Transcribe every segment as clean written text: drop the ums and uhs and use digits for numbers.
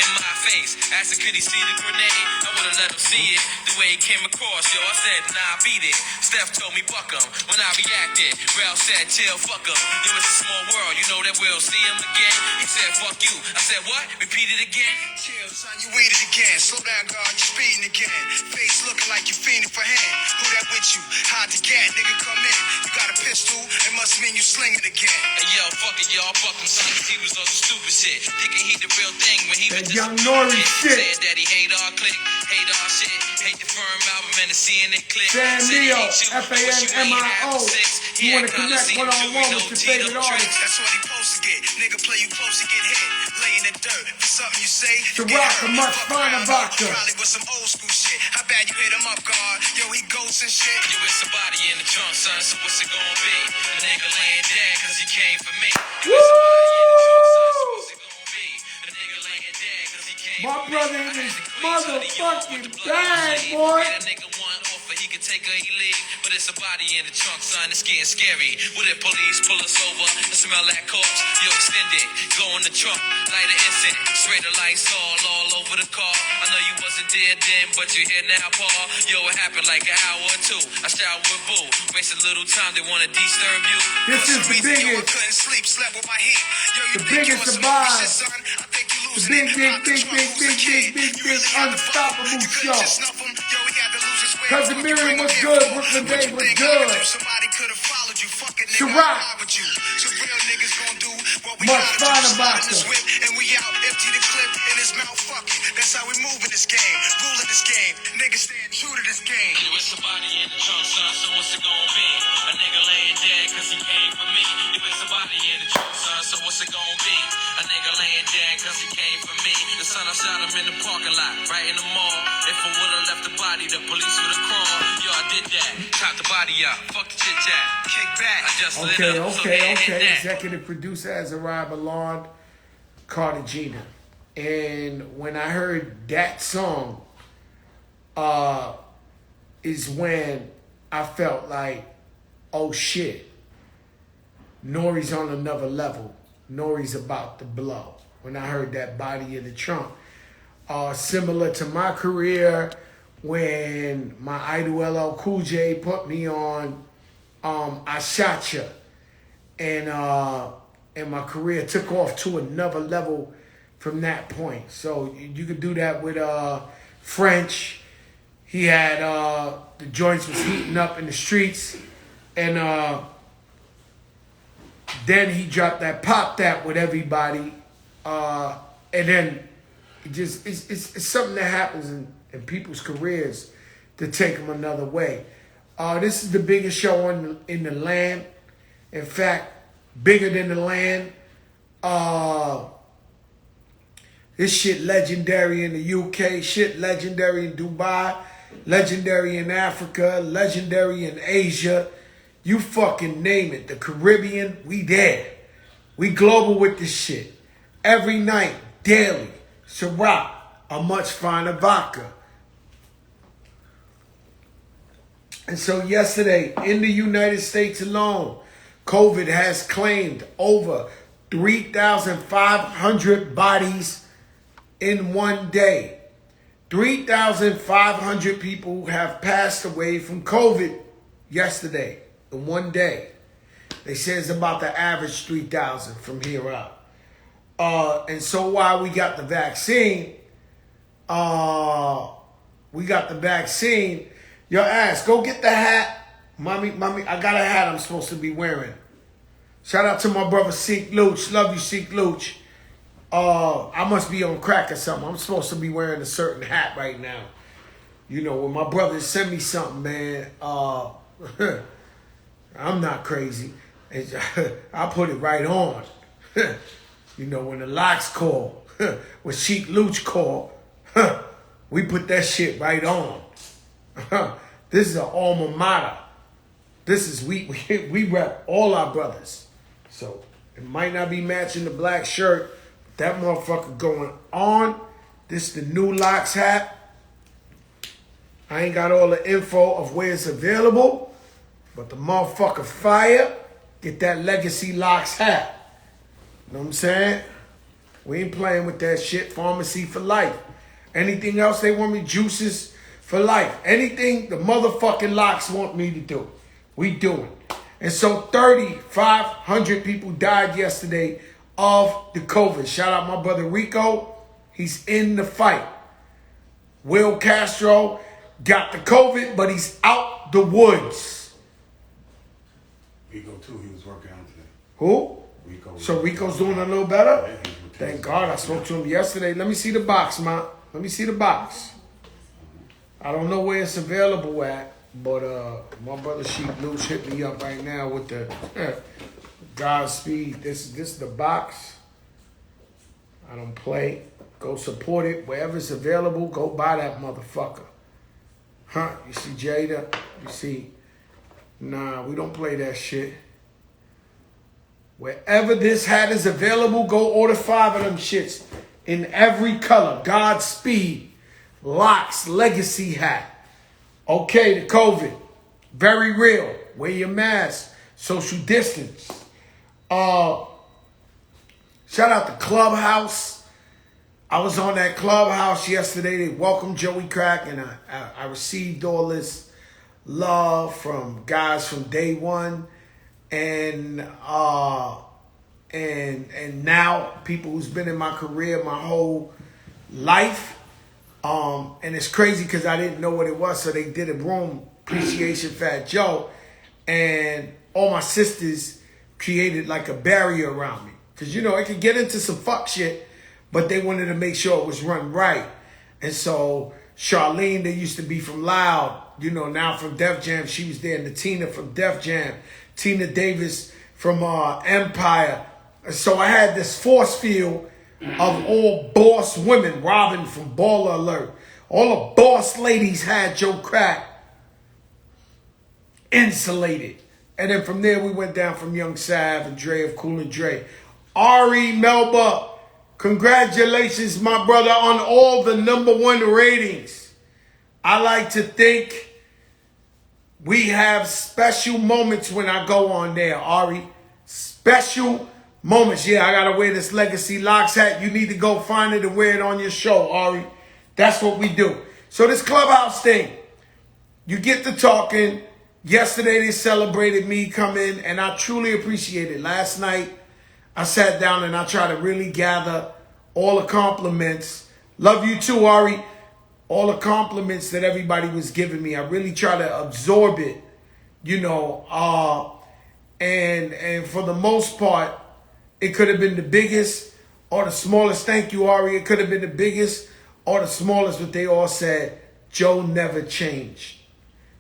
in my face. Asking could he see the grenade? I would've let him see it. The way he came across, yo, I said, nah, beat it. Steph told me buck him. When I reacted, Ralph said, chill, fuck him. Yo, it's a small world, you know that we'll see him again. He said, fuck you. I said, what? Repeat it again. Chill, son, you waited again. Slow down, God, you speeding again. Face looking like you fiending for hand. Who that with you? Hard to get, nigga, come in. You got a pistol, it must mean you slinging again. Hey, yo, fuck it, y'all, fuck him, son, he was on some stupid shit. Thinking he the real thing when he was that just young Nori shit. Said that he hate our clique, hate our shit, hate the firm album and the CNN click. San Neo, FANMIO. You want to connect one-on-one with your favorite artist. That's what he supposed to get. Nigga play you close to get hit. Lay in the dirt for something you say. To rock a much finer vodka. Probably with some old school shit. How bad you hit him up, God? Yo, he ghosts and shit. Yo, it's somebody in the trunk, son, so what's it gonna be? The nigga laying dead cause he came for me. Yo, it's somebody in the trunk, son, so what's it gonna be? The nigga laying dead cause he came My for me. brother in his motherfucking bag, boy. That nigga one offer, he can take or he leave. But it's a body in the trunk, son, it's getting scary. What if police pull us over and smell that corpse? Yo, extend it, go in the trunk, light an incense. Spray the lights all over the car. I know you wasn't there then, but you're here now, Paul. Yo, it happened like an hour or two. I showered with Boo, waste a little time, they wanna disturb you. This is the biggest. Couldn't sleep, slept with my heat. Yo, you The think you biggest was some survive. shit, son? I think you The losing big, unstoppable show. Cousin Cousin Miriam was good, Brooklyn Day was good. Somebody could have followed you, fucking nigga. Ciroc. So real niggas gon' do what we Much gotta finer do. Slide in vodka. this whip, and we out, empty the clip in his mouth, fuck it. That's how we move in this game, ruling this game. Niggas staying true to this game. Yo, it's somebody in the trunk, son, so what's it gonna be? A nigga laying dead cause he came for me. Yo, it's somebody in the trunk, son, so what's it gonna be? A nigga laying dead cause he came for me. The son, I shot him in the parking lot, right in the mall. If I would've left the body, the police would've crawled. Yo, I did that, chopped the body out, fuck the chit chat, kick back. I just lit up, so they hit that. Executive producer has arrived, Ballard Cartagena. And when I heard that song, is when I felt like, oh shit, Nori's on another level. Nori's about to blow. When I heard that body in the trunk. Similar to my career when my idol LL Cool J put me on I Shot Ya. And my career took off to another level from that point. So you could do that with French. He had the joints was heating up in the streets, and then he dropped that Pop That with everybody, and then it's something that happens in people's careers to take them another way. This is the biggest show in the land. In fact, bigger than the land. This shit legendary in the UK, shit legendary in Dubai, legendary in Africa, legendary in Asia. You fucking name it. The Caribbean, we there. We global with this shit. Every night, daily. Ciroc, a much finer vodka. And so yesterday, in the United States alone, COVID has claimed over 3,500 bodies in one day. 3,500 people have passed away from COVID yesterday in one day. They say it's about the average 3,000 from here out. And so while we got the vaccine, your ass, go get the hat. Mommy, I got a hat I'm supposed to be wearing. Shout out to my brother Seek Luch. Love you, Seek Luch. I must be on crack or something. I'm supposed to be wearing a certain hat right now. You know, when my brothers send me something, man, I'm not crazy. I put it right on. You know, when the locks call, when Sheik Luch call, we put that shit right on. This is an alma mater. This is, we rep all our brothers. So it might not be matching the black shirt, but that motherfucker going on. This is the new locks hat. I ain't got all the info of where it's available, but the motherfucker fire. Get that Legacy Locks hat. You know what I'm saying? We ain't playing with that shit. Pharmacy for life. Anything else they want me, juices for life. Anything the motherfucking locks want me to do, we doing. And so 3,500 people died yesterday of the COVID. Shout out my brother Rico. He's in the fight. Will Castro got the COVID, but he's out the woods. Rico too, he was working out today. Who? Rico. So Rico's doing a little better? Yeah, he's with Thank us. God. I spoke to him yesterday. Let me see the box, man. Let me see the box. I don't know where it's available at, but my brother Sheep Loose hit me up right now with the Godspeed. This is the box. I don't play. Go support it. Wherever it's available, go buy that motherfucker. Huh? You see Jada? You see? Nah, we don't play that shit. Wherever this hat is available, go order 5 of them shits in every color. Godspeed, Locks, Legacy hat. Okay, the COVID, very real. Wear your mask, social distance. Shout out to Clubhouse. I was on that Clubhouse yesterday. They welcomed Joey Crack, and I received all this love from guys from day one, and now people who's been in my career my whole life. And it's crazy because I didn't know what it was, so they did a room appreciation Fat Joe, and all my sisters created like a barrier around me because it could get into some fuck shit, but they wanted to make sure it was run right. And so Charlene, that used to be from Loud, now from Def Jam, she was there. And Tina from Def Jam, Tina Davis from Empire. So I had this force field of all boss women. Robin from Baller Alert. All the boss ladies had Joe Crack insulated. And then from there we went down from Young Sav and Dre of Cool and Dre. Ari Melba, congratulations, my brother, on all the #1 ratings. I like to think we have special moments when I go on there, Ari. Special moments. Yeah, I gotta wear this Legacy Locks hat. You need to go find it and wear it on your show, Ari. That's what we do. So this Clubhouse thing, you get to talking. Yesterday they celebrated me coming, and I truly appreciate it. Last night I sat down and I tried to really gather all the compliments. Love you too, Ari. All the compliments that everybody was giving me. I really try to absorb it, and for the most part, it could have been the biggest or the smallest. Thank you, Ari. It could have been the biggest or the smallest, but they all said, Joe never changed.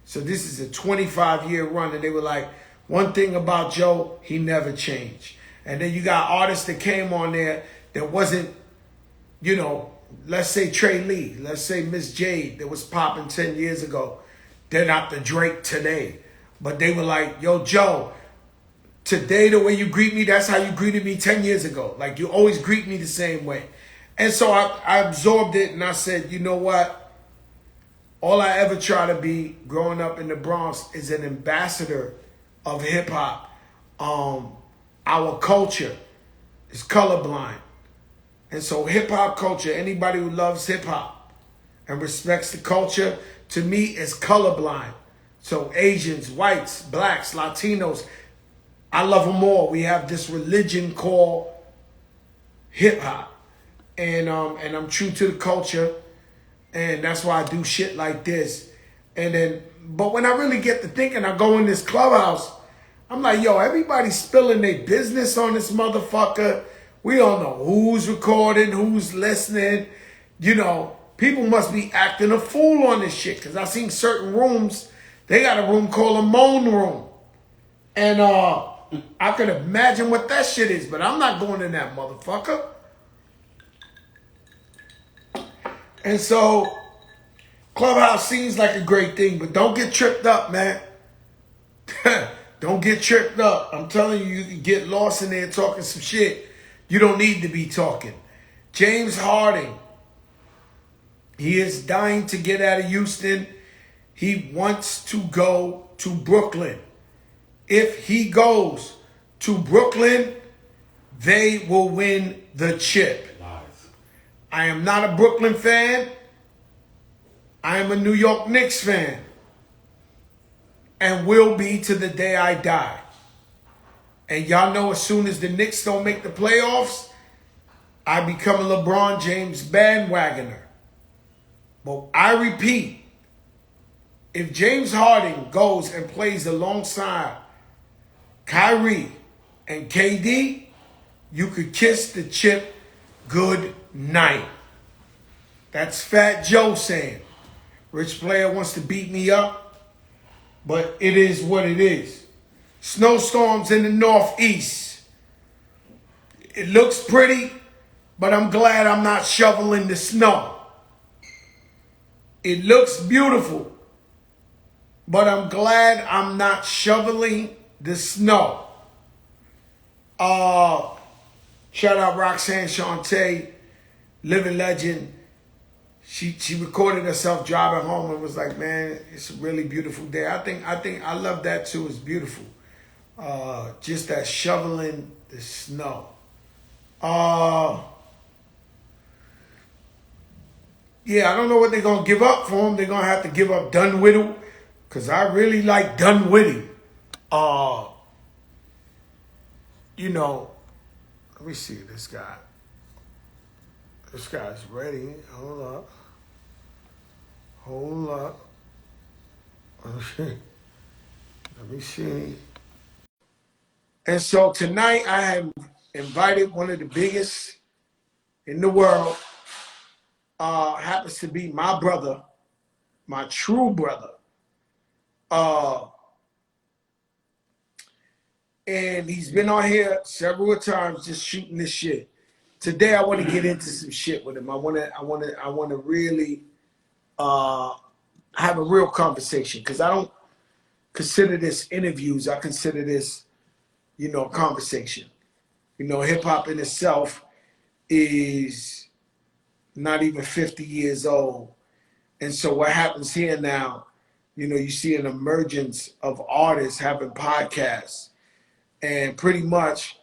So this is a 25-year run, and they were like, one thing about Joe, he never changed. And then you got artists that came on there that wasn't, let's say Trey Lee, let's say Miss Jade that was popping 10 years ago. They're not the Drake today. But they were like, yo, Joe, today the way you greet me, that's how you greeted me 10 years ago. Like, you always greet me the same way. And so I absorbed it, and I said, you know what? All I ever try to be growing up in the Bronx is an ambassador of hip-hop. Our culture is colorblind. And so hip-hop culture, anybody who loves hip-hop and respects the culture, to me, is colorblind. So Asians, whites, blacks, Latinos, I love them all. We have this religion called hip-hop. And I'm true to the culture. And that's why I do shit like this. But when I really get to thinking, I go in this Clubhouse, I'm like, yo, everybody's spilling their business on this motherfucker. We don't know who's recording, who's listening. People must be acting a fool on this shit. Because I seen certain rooms, they got a room called a moan room. And I could imagine what that shit is, but I'm not going in that motherfucker. And so, Clubhouse seems like a great thing, but don't get tripped up, man. Don't get tripped up. I'm telling you, you can get lost in there talking some shit you don't need to be talking. James Harding, he is dying to get out of Houston. He wants to go to Brooklyn. If he goes to Brooklyn, they will win the chip. I am not a Brooklyn fan. I am a New York Knicks fan. And will be to the day I die. And y'all know as soon as the Knicks don't make the playoffs, I become a LeBron James bandwagoner. But I repeat, if James Harden goes and plays alongside Kyrie and KD, you could kiss the chip good night. That's Fat Joe saying. Rich player wants to beat me up, but it is what it is. Snowstorms in the Northeast. It looks pretty, but I'm glad I'm not shoveling the snow. It looks beautiful, but I'm glad I'm not shoveling the snow. Shout out Roxanne Shante, living legend. She recorded herself driving home and was like, man, it's a really beautiful day. I think I love that too. It's beautiful. Just that shoveling the snow. Yeah, I don't know what they're going to give up for him. They're going to have to give up Dunwiddle because I really like Dunwiddie. You know, let me see this guy. This guy's ready. Hold up. Let me see. And so tonight I have invited one of the biggest in the world. Happens to be my brother, my true brother. And he's been on here several times just shooting this shit. Today I want to get into some shit with him. I want to really have a real conversation because I don't consider this interviews. I consider this, conversation. Hip hop in itself is not even 50 years old. And so what happens here now, you see an emergence of artists having podcasts. And pretty much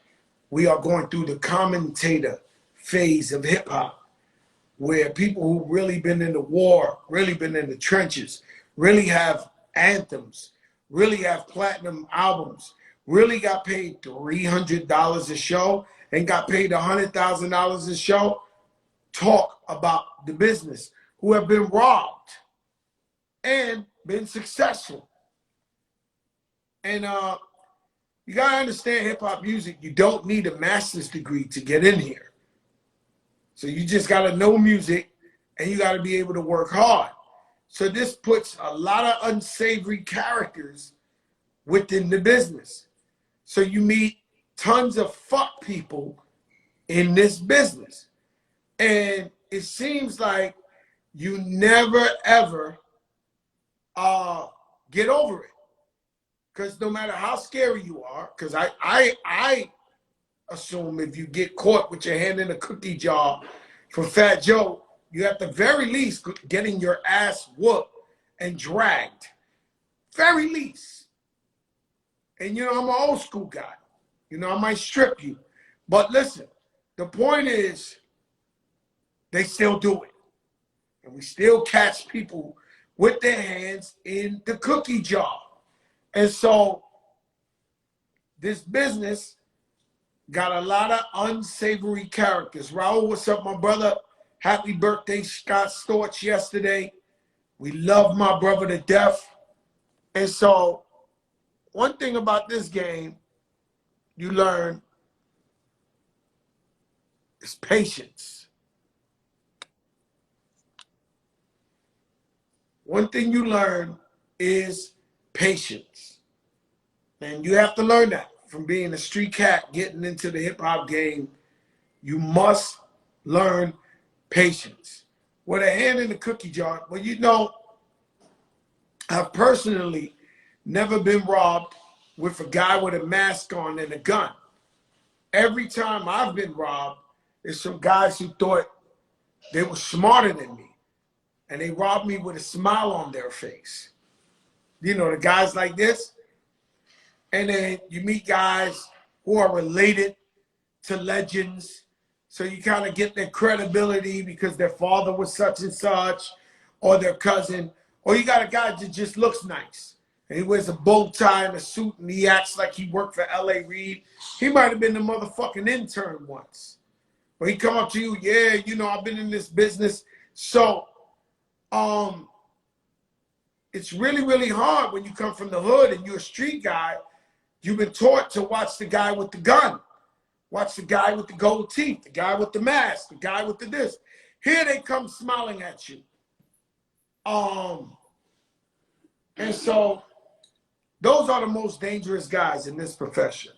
we are going through the commentator phase of hip hop, where people who really been in the war, really been in the trenches, really have anthems, really have platinum albums, really got paid $300 a show and got paid $100,000 a show, talk about the business, who have been robbed and been successful. And you gotta understand hip-hop music, you don't need a master's degree to get in here. So you just gotta know music and you gotta be able to work hard. So this puts a lot of unsavory characters within the business. So you meet tons of fuck people in this business. And it seems like you never ever get over it. Because no matter how scary you are, because I assume if you get caught with your hand in a cookie jar from Fat Joe, you at the very least getting your ass whooped and dragged. Very least. And I'm an old school guy. I might strip you. But listen, the point is, they still do it. And we still catch people with their hands in the cookie jar. And so this business got a lot of unsavory characters. Raul, what's up, my brother? Happy birthday, Scott Storch, yesterday. We love my brother to death. And so one thing about this game you learn is patience. One thing you learn is patience. And you have to learn that from being a street cat, getting into the hip hop game. You must learn patience. With a hand in the cookie jar, well, I've personally never been robbed with a guy with a mask on and a gun. Every time I've been robbed, it's some guys who thought they were smarter than me. And they robbed me with a smile on their face. The guys like this. And then you meet guys who are related to legends So you kind of get their credibility because their father was such and such, or their cousin. Or you got a guy that just looks nice. And he wears a bow tie and a suit and he acts like he worked for L.A. Reid. He might have been the motherfucking intern once. Or he come up to you, yeah, you know, I've been in this business. So it's really, really hard when you come from the hood and you're a street guy. You've been taught to watch the guy with the gun. Watch the guy with the gold teeth, the guy with the mask, the guy with the this. Here they come smiling at you. And so those are the most dangerous guys in this profession.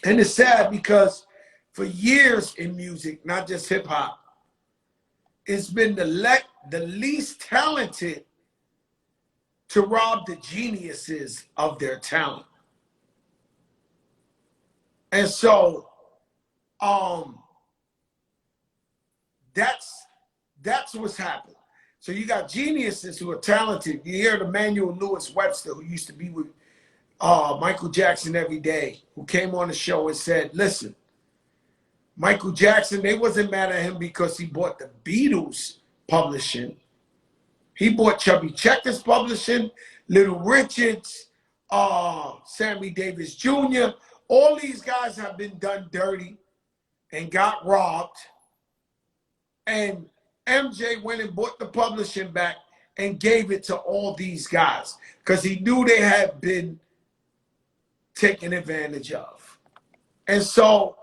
And it's sad because for years in music, not just hip hop, it's been the least talented to rob the geniuses of their talent. And so that's what's happened. So you got geniuses who are talented. You hear the Emmanuel Lewis Webster, who used to be with Michael Jackson every day, who came on the show and said, listen, Michael Jackson, they wasn't mad at him because he bought the Beatles publishing. He bought Chubby Checker's publishing, Little Richard's, Sammy Davis Jr. All these guys have been done dirty and got robbed. And MJ went and bought the publishing back and gave it to all these guys because he knew they had been taken advantage of. And so,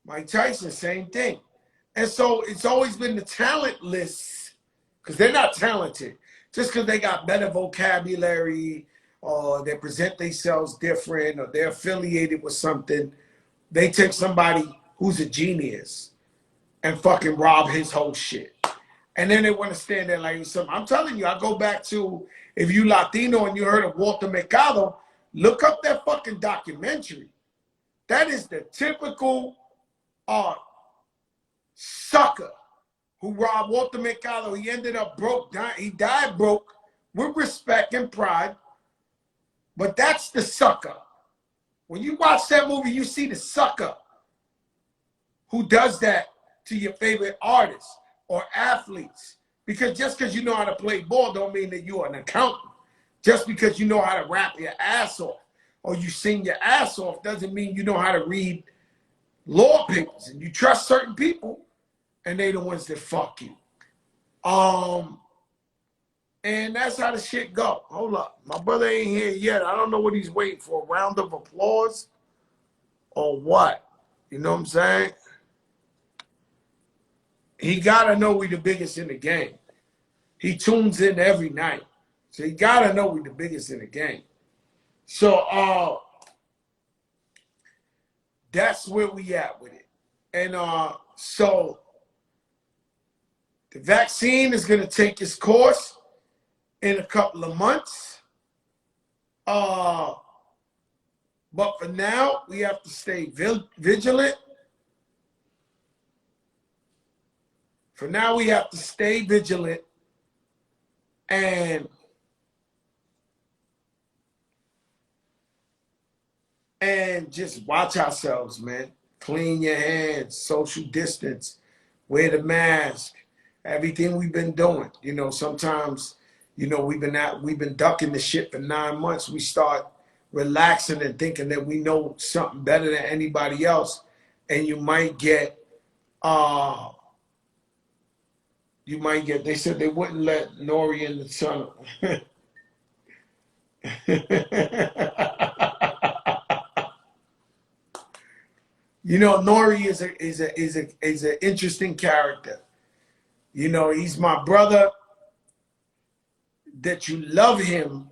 Mike Tyson, same thing. And so it's always been the talentless, because they're not talented, just because they got better vocabulary or they present themselves different or they're affiliated with something. They take somebody who's a genius and fucking rob his whole shit. And then they want to stand there like something. I'm telling you, I go back to, if you Latino and you heard of Walter Mercado, look up that fucking documentary. That is the typical sucker who robbed Walter Mercado. He ended up broke. He died broke with respect and pride. But that's the sucker. When you watch that movie, you see the sucker who does that to your favorite artists or athletes. Because just because you know how to play ball don't mean that you're an accountant. Just because you know how to rap your ass off or you sing your ass off doesn't mean you know how to read law papers. And you trust certain people and they the ones that fuck you. And that's how the shit go. Hold up. My brother ain't here yet. I don't know what he's waiting for. A round of applause or what? You know what I'm saying? He got to know we the biggest in the game. He tunes in every night. So he got to know we the biggest in the game. So that's where we at with it. And so the vaccine is going to take its course in a couple of months. But for now, we have to stay vigilant. For now, we have to stay vigilant and just watch ourselves, man. Clean your hands, social distance, wear the mask, everything we've been doing. You know, sometimes, you know, we've been ducking the shit for 9 months. We start relaxing and thinking that we know something better than anybody else. And you might get, they said they wouldn't let Nori in the tunnel. You know, Nori is an interesting character. You know, he's my brother that you love him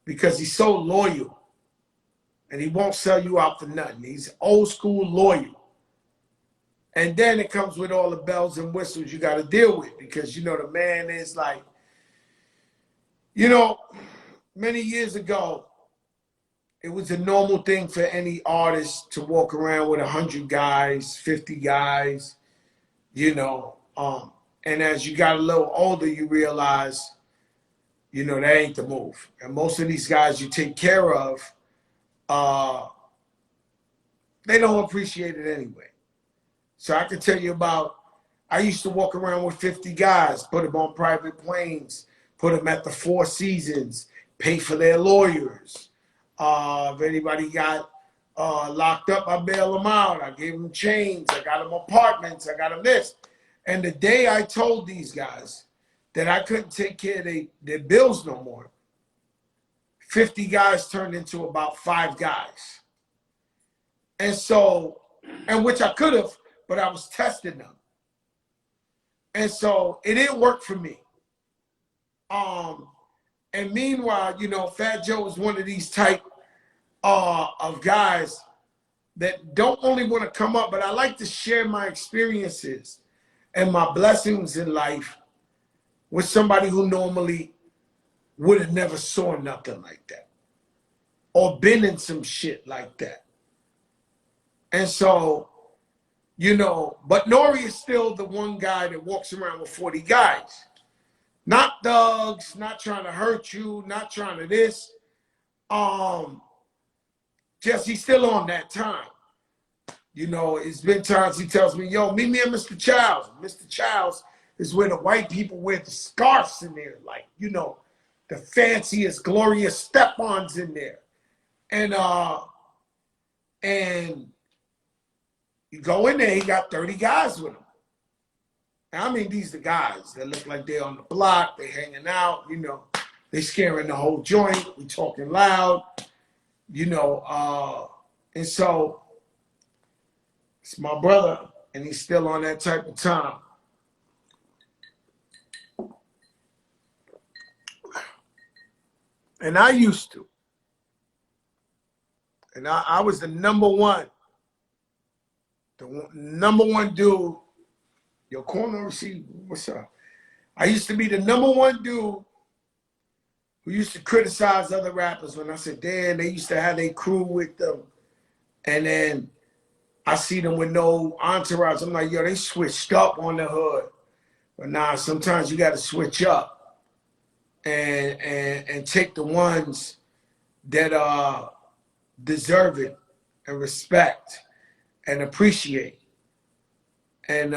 because he's so loyal and he won't sell you out for nothing. He's old school loyal. And then it comes with all the bells and whistles you got to deal with because, you know, the man is like, you know, many years ago, it was a normal thing for any artist to walk around with 100 guys, 50 guys, you know. And as you got a little older, you realize, you know, that ain't the move. And most of these guys you take care of, they don't appreciate it anyway. So I can tell you about, I used to walk around with 50 guys, put them on private planes, put them at the Four Seasons, pay for their lawyers. If anybody got locked up, I bail them out. I gave them chains. I got them apartments. I got them this. And the day I told these guys that I couldn't take care of their bills no more, 50 guys turned into about 5 guys. And so, and which I could have, but I was testing them. And so it didn't work for me. And meanwhile, you know, Fat Joe is one of these type of guys that don't only want to come up, but I like to share my experiences and my blessings in life with somebody who normally would have never saw nothing like that or been in some shit like that. And so, you know, but Nori is still the one guy that walks around with 40 guys. Not thugs, not trying to hurt you, not trying to this. Just he's still on that time. You know, it's been times he tells me, yo, meet me at Mr. Child's. Mr. Child's is where the white people wear the scarves in there, like, you know, the fanciest, glorious step-ons in there. And you go in there, he got 30 guys with him. I mean, these are the guys that look like they're on the block, they hanging out, you know, they scaring the whole joint, we talking loud, you know, and so it's my brother, and he's still on that type of time. And I used to. And I was the number one dude. Yo, corner receiver, what's up? I used to be the number one dude who used to criticize other rappers when I said, damn, they used to have their crew with them. And then I see them with no entourage. I'm like, yo, they switched up on the hood. But nah, sometimes you got to switch up and take the ones that deserve it and respect and appreciate. And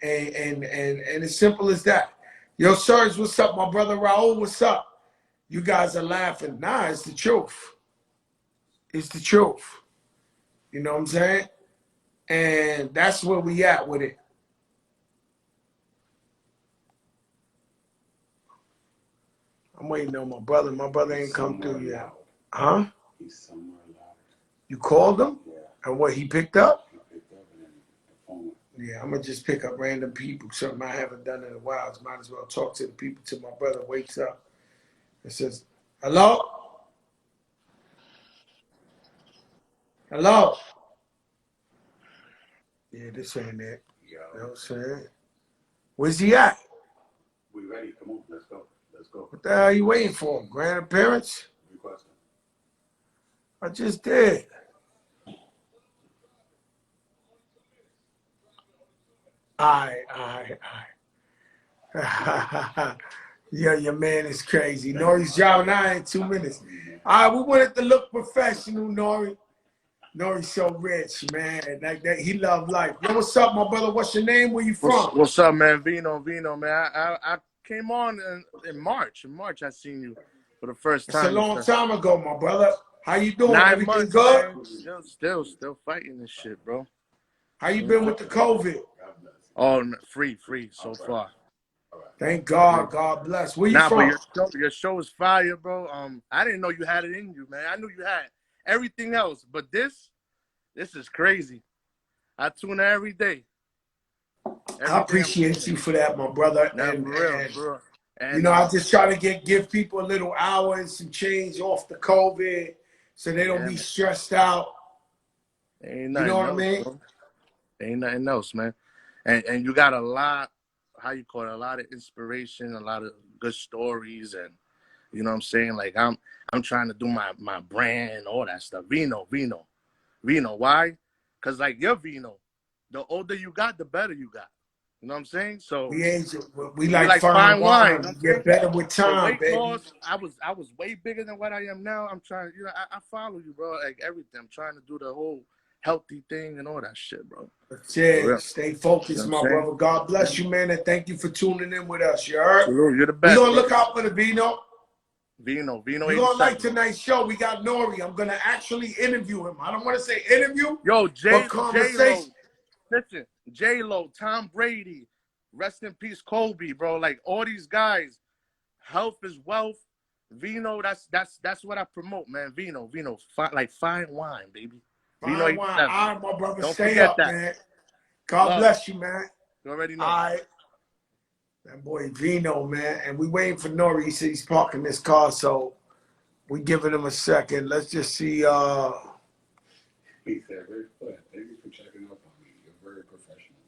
as simple as that. Yo, Serge, what's up? My brother Raul, what's up? You guys are laughing. Nah, it's the truth. It's the truth. You know what I'm saying? And that's where we at with it. I'm waiting on my brother. My brother ain't come through yet. Huh? He's somewhere loud. You called him? Yeah. And what, he picked up? He picked up and then the phone. Yeah, I'm going to just pick up random people, something I haven't done in a while. Might as well talk to the people till my brother wakes up. It says, hello? Hello? Yeah, this ain't it. Yo. You know what I'm saying? Where's he at? We ready? Come on, let's go. Let's go. What the hell are you waiting for? Grand appearance? Requesting. I just did. All right. Yeah, your man is crazy. Nori's driving out in 2 minutes. All right, we wanted to look professional, Nori. Nori's so rich, man. Like that, he love life. Yo, what's up, my brother? What's your name? Where you from? What's up, man? Vino, man. I came on in March. In March, I seen you for the first time. It's a long time ago, my brother. How you doing? 9 Everything months, good? man. Still fighting this shit, bro. How you been with the COVID? Oh, free so far. Thank God. God bless. Where you from? But your show is fire, bro. I didn't know you had it in you, man. I knew you had everything else, but this is crazy. I tune in every day. I appreciate you for that, my brother. And, bro. And, you know, I just try to give people a little hour and some change off the COVID so they don't be stressed out. Ain't you know what I mean? Bro. Ain't nothing else, man. And you got a lot, a lot of inspiration, a lot of good stories, and you know what I'm saying? Like I'm trying to do my brand, all that stuff. Vino. Why? Because like your Vino, the older you got, the better you got. You know what I'm saying? So we like fine wine. You get better with time, baby. Loss, I was way bigger than what I am now. I'm trying, I follow you, bro. Like everything. I'm trying to do the whole healthy thing and all that shit, bro. For Yeah, real. stay You know focused, what I'm my saying? brother. God bless you, man, and thank you for tuning in with us. You heard? Salute, you're the We best, gonna bro. look out for the Vino. Vino You're gonna like 87. tonight's show. We got Nori. I'm gonna actually interview him. I don't want to say interview, Yo, but J-Lo. conversation. Listen, J-Lo, Tom Brady, rest in peace, Kobe, bro. Like all these guys, health is wealth. Vino, that's what I promote, man. Vino, like fine wine, baby. Vino Fine wine. 87. All right, my brother. Don't Stay forget up, that. man. God Love. bless you, man. You already know. All right. That boy Vino, man. And we waiting for Nori. He said he's parking this car, so we giving him a second. Let's just see. He said, very good. Thank you for checking up on me. You're very professional.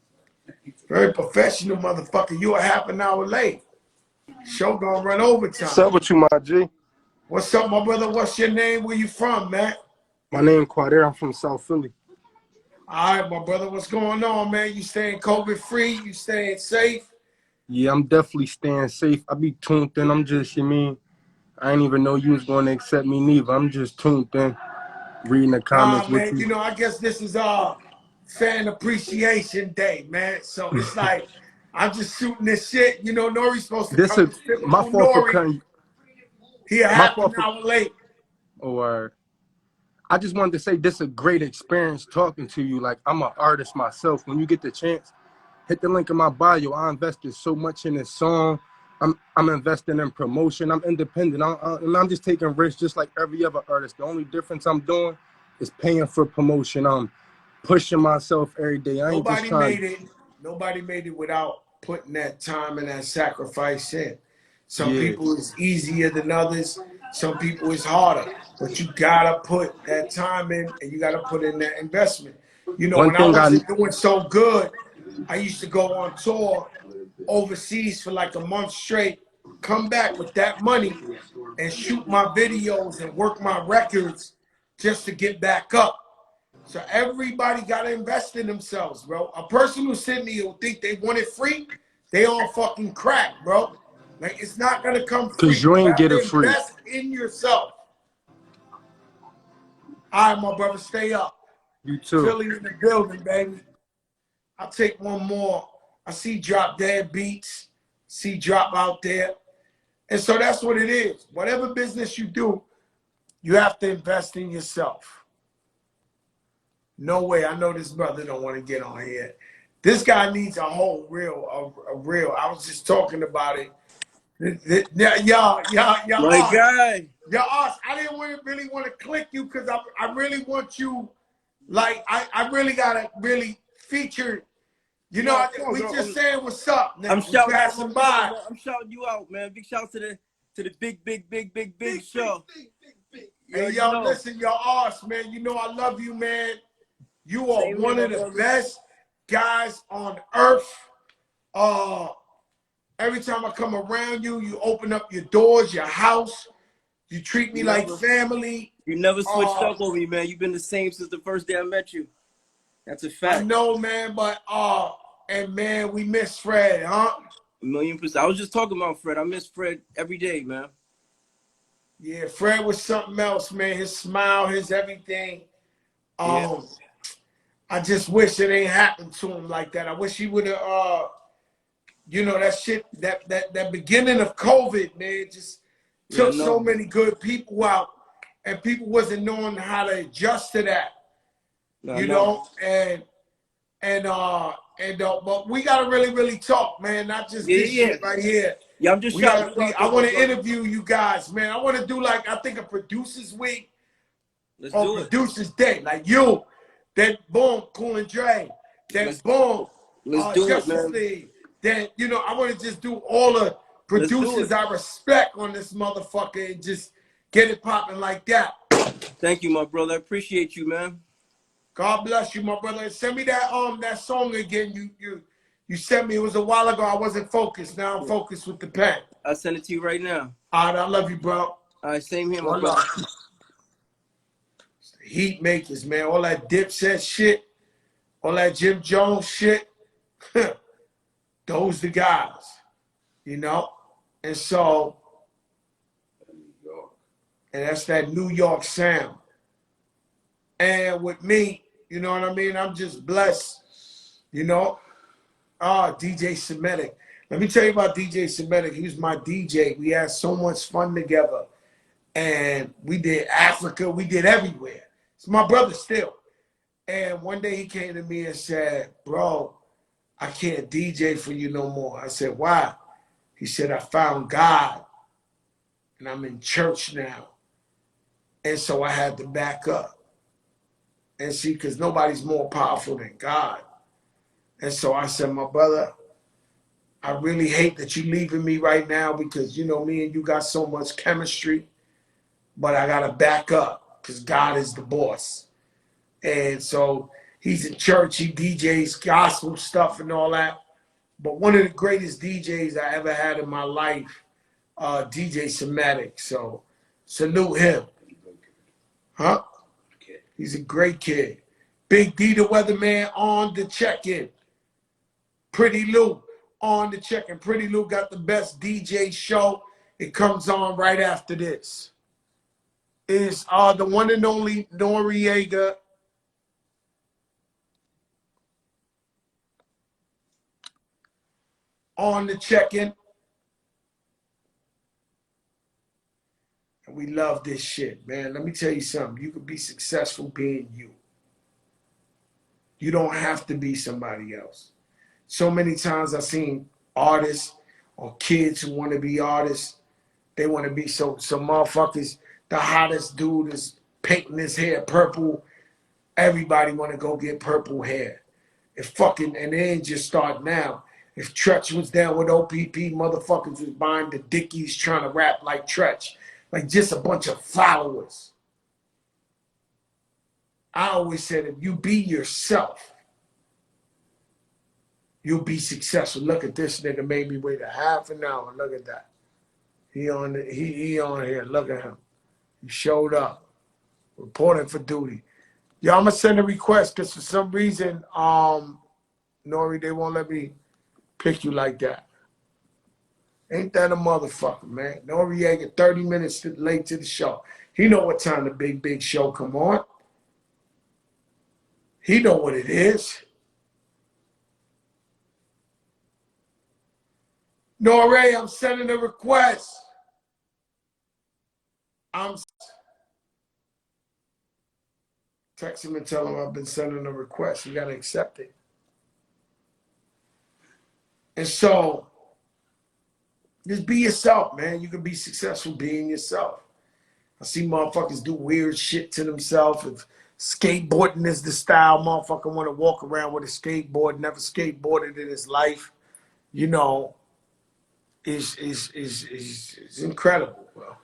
Very professional, motherfucker. You a half an hour late. Show gonna run overtime. What's up with you, my G? What's up, my brother? What's your name? Where you from, man? My name Quader. I'm from South Philly. All right, my brother. What's going on, man? You staying COVID free? You staying safe? Yeah, I'm definitely staying safe. I be tuned in. I'm just, you mean, I didn't even know you was going to accept me neither. I'm just tuned in, reading the comments Nah, with man. you. You know, I guess this is fan appreciation day, man. So it's like I'm just shooting this shit. You know, Nori's supposed to This come. is my Typical fault for Nori. cutting. He a My half an fault for. hour late. Or I just wanted to say this is a great experience talking to you. Like I'm an artist myself. When you get the chance, hit the link in my bio. I invested so much in this song. I'm investing in promotion. I'm independent. And I'm just taking risks just like every other artist. The only difference I'm doing is paying for promotion. I'm pushing myself every day. I ain't just Nobody trying. made it. Nobody made it without putting that time and that sacrifice in. Some Yeah. people it's easier than others. Some people it's harder. But you gotta put that time in and you gotta put in that investment. You know, One when I thing I wasn't doing so good, I used to go on tour overseas for like a month straight, come back with that money and shoot my videos and work my records just to get back up. So everybody got to invest in themselves, bro. A person who's sitting here who think they want it free, they on fucking crack, bro. Like, it's not going to come free. cause you You ain't have get to it free. invest in yourself. All right, my brother, stay up. You too. Philly in the building, baby. I'll take one more. I see Drop Dead Beats. See Drop out there. And so that's what it is. Whatever business you do, you have to invest in yourself. No way. I know this brother don't want to get on here. This guy needs a whole reel, a reel. I was just talking about it. Y'all, My guy. I didn't really want to click you because I really want you, like, I really got to really feature, you know, we just saying what's up, nigga. I'm shouting out passing by. I'm shouting you out, man. Big shout to the big show. Hey, yo, listen, your ass, man. You know I love you, man. You are Same one here, of the brother. best guys on earth. Every time I come around you, you open up your doors, your house. You treat me like family. You never switched up on me, man. You've been the same since the first day I met you. That's a fact. I know, man, but and man, we miss Fred, huh? 1,000,000%. I was just talking about Fred. I miss Fred every day, man. Yeah, Fred was something else, man. His smile, his everything. Yeah. I just wish it ain't happened to him like that. I wish he would have you know, that shit, that beginning of COVID, man, just took so many good people out, and people wasn't knowing how to adjust to that. You know, but we gotta really talk, man. Not just this shit right here. Yeah, I'm just shouting. I want to interview you guys, man. I want to do like I think a producers week or producers day, like you. Then boom, Cool and Dre. Then boom, Justice League. Then you know I want to just do all the producers I respect on this motherfucker and just get it popping like that. Thank you, my brother. I appreciate you, man. God bless you, my brother. And send me that song again. You sent me. It was a while ago. I wasn't focused. Now I'm focused with the pen. I'll send it to you right now. All right, I love you, bro. All right, same here, my brother. Heat makers, man. All that Dipset shit, all that Jim Jones shit. Those the guys, you know? And so, and that's that New York sound. And with me, You know what I mean? I'm just blessed, you know. DJ Semitic. Let me tell you about DJ Semitic. He was my DJ. We had so much fun together. And we did Africa. We did everywhere. It's my brother still. And one day he came to me and said, bro, I can't DJ for you no more. I said, why? He said, I found God. And I'm in church now. And so I had to back up. And see, because nobody's more powerful than God. And so I said, my brother, I really hate that you leaving me right now because, you know, me and you got so much chemistry, but I got to back up because God is the boss. And so he's in church, he DJs gospel stuff and all that. But one of the greatest DJs I ever had in my life, DJ Semitic. So salute him. Huh? He's a great kid. Big D the Weatherman on the check-in. Pretty Lou on the check-in. Pretty Lou got the best DJ show. It comes on right after this. Is the one and only Noriega. On the check-in. And we love this shit, man. Let me tell you something. You can be successful being you. You don't have to be somebody else. So many times I've seen artists or kids who want to be artists. They want to be some motherfuckers. The hottest dude is painting his hair purple. Everybody want to go get purple hair. And they ain't just start now. If Tretch was down with OPP, motherfuckers was buying the Dickies trying to rap like Tretch. Like just a bunch of followers. I always said, if you be yourself, you'll be successful. Look at this nigga, made me wait a half an hour. Look at that. He on here. Look at him. He showed up. Reporting for duty. Yo, I'm gonna send a request because for some reason, Nori, they won't let me pick you like that. Ain't that a motherfucker, man? Noriega 30 minutes late to the show. He know what time the big show come on. He know what it is. Nore, I'm sending a request. Text him and tell him I've been sending a request. You got to accept it. And so, just be yourself, man. You can be successful being yourself. I see motherfuckers do weird shit to themselves. If skateboarding is the style, motherfucker want to walk around with a skateboard, never skateboarded in his life, you know, is incredible, bro.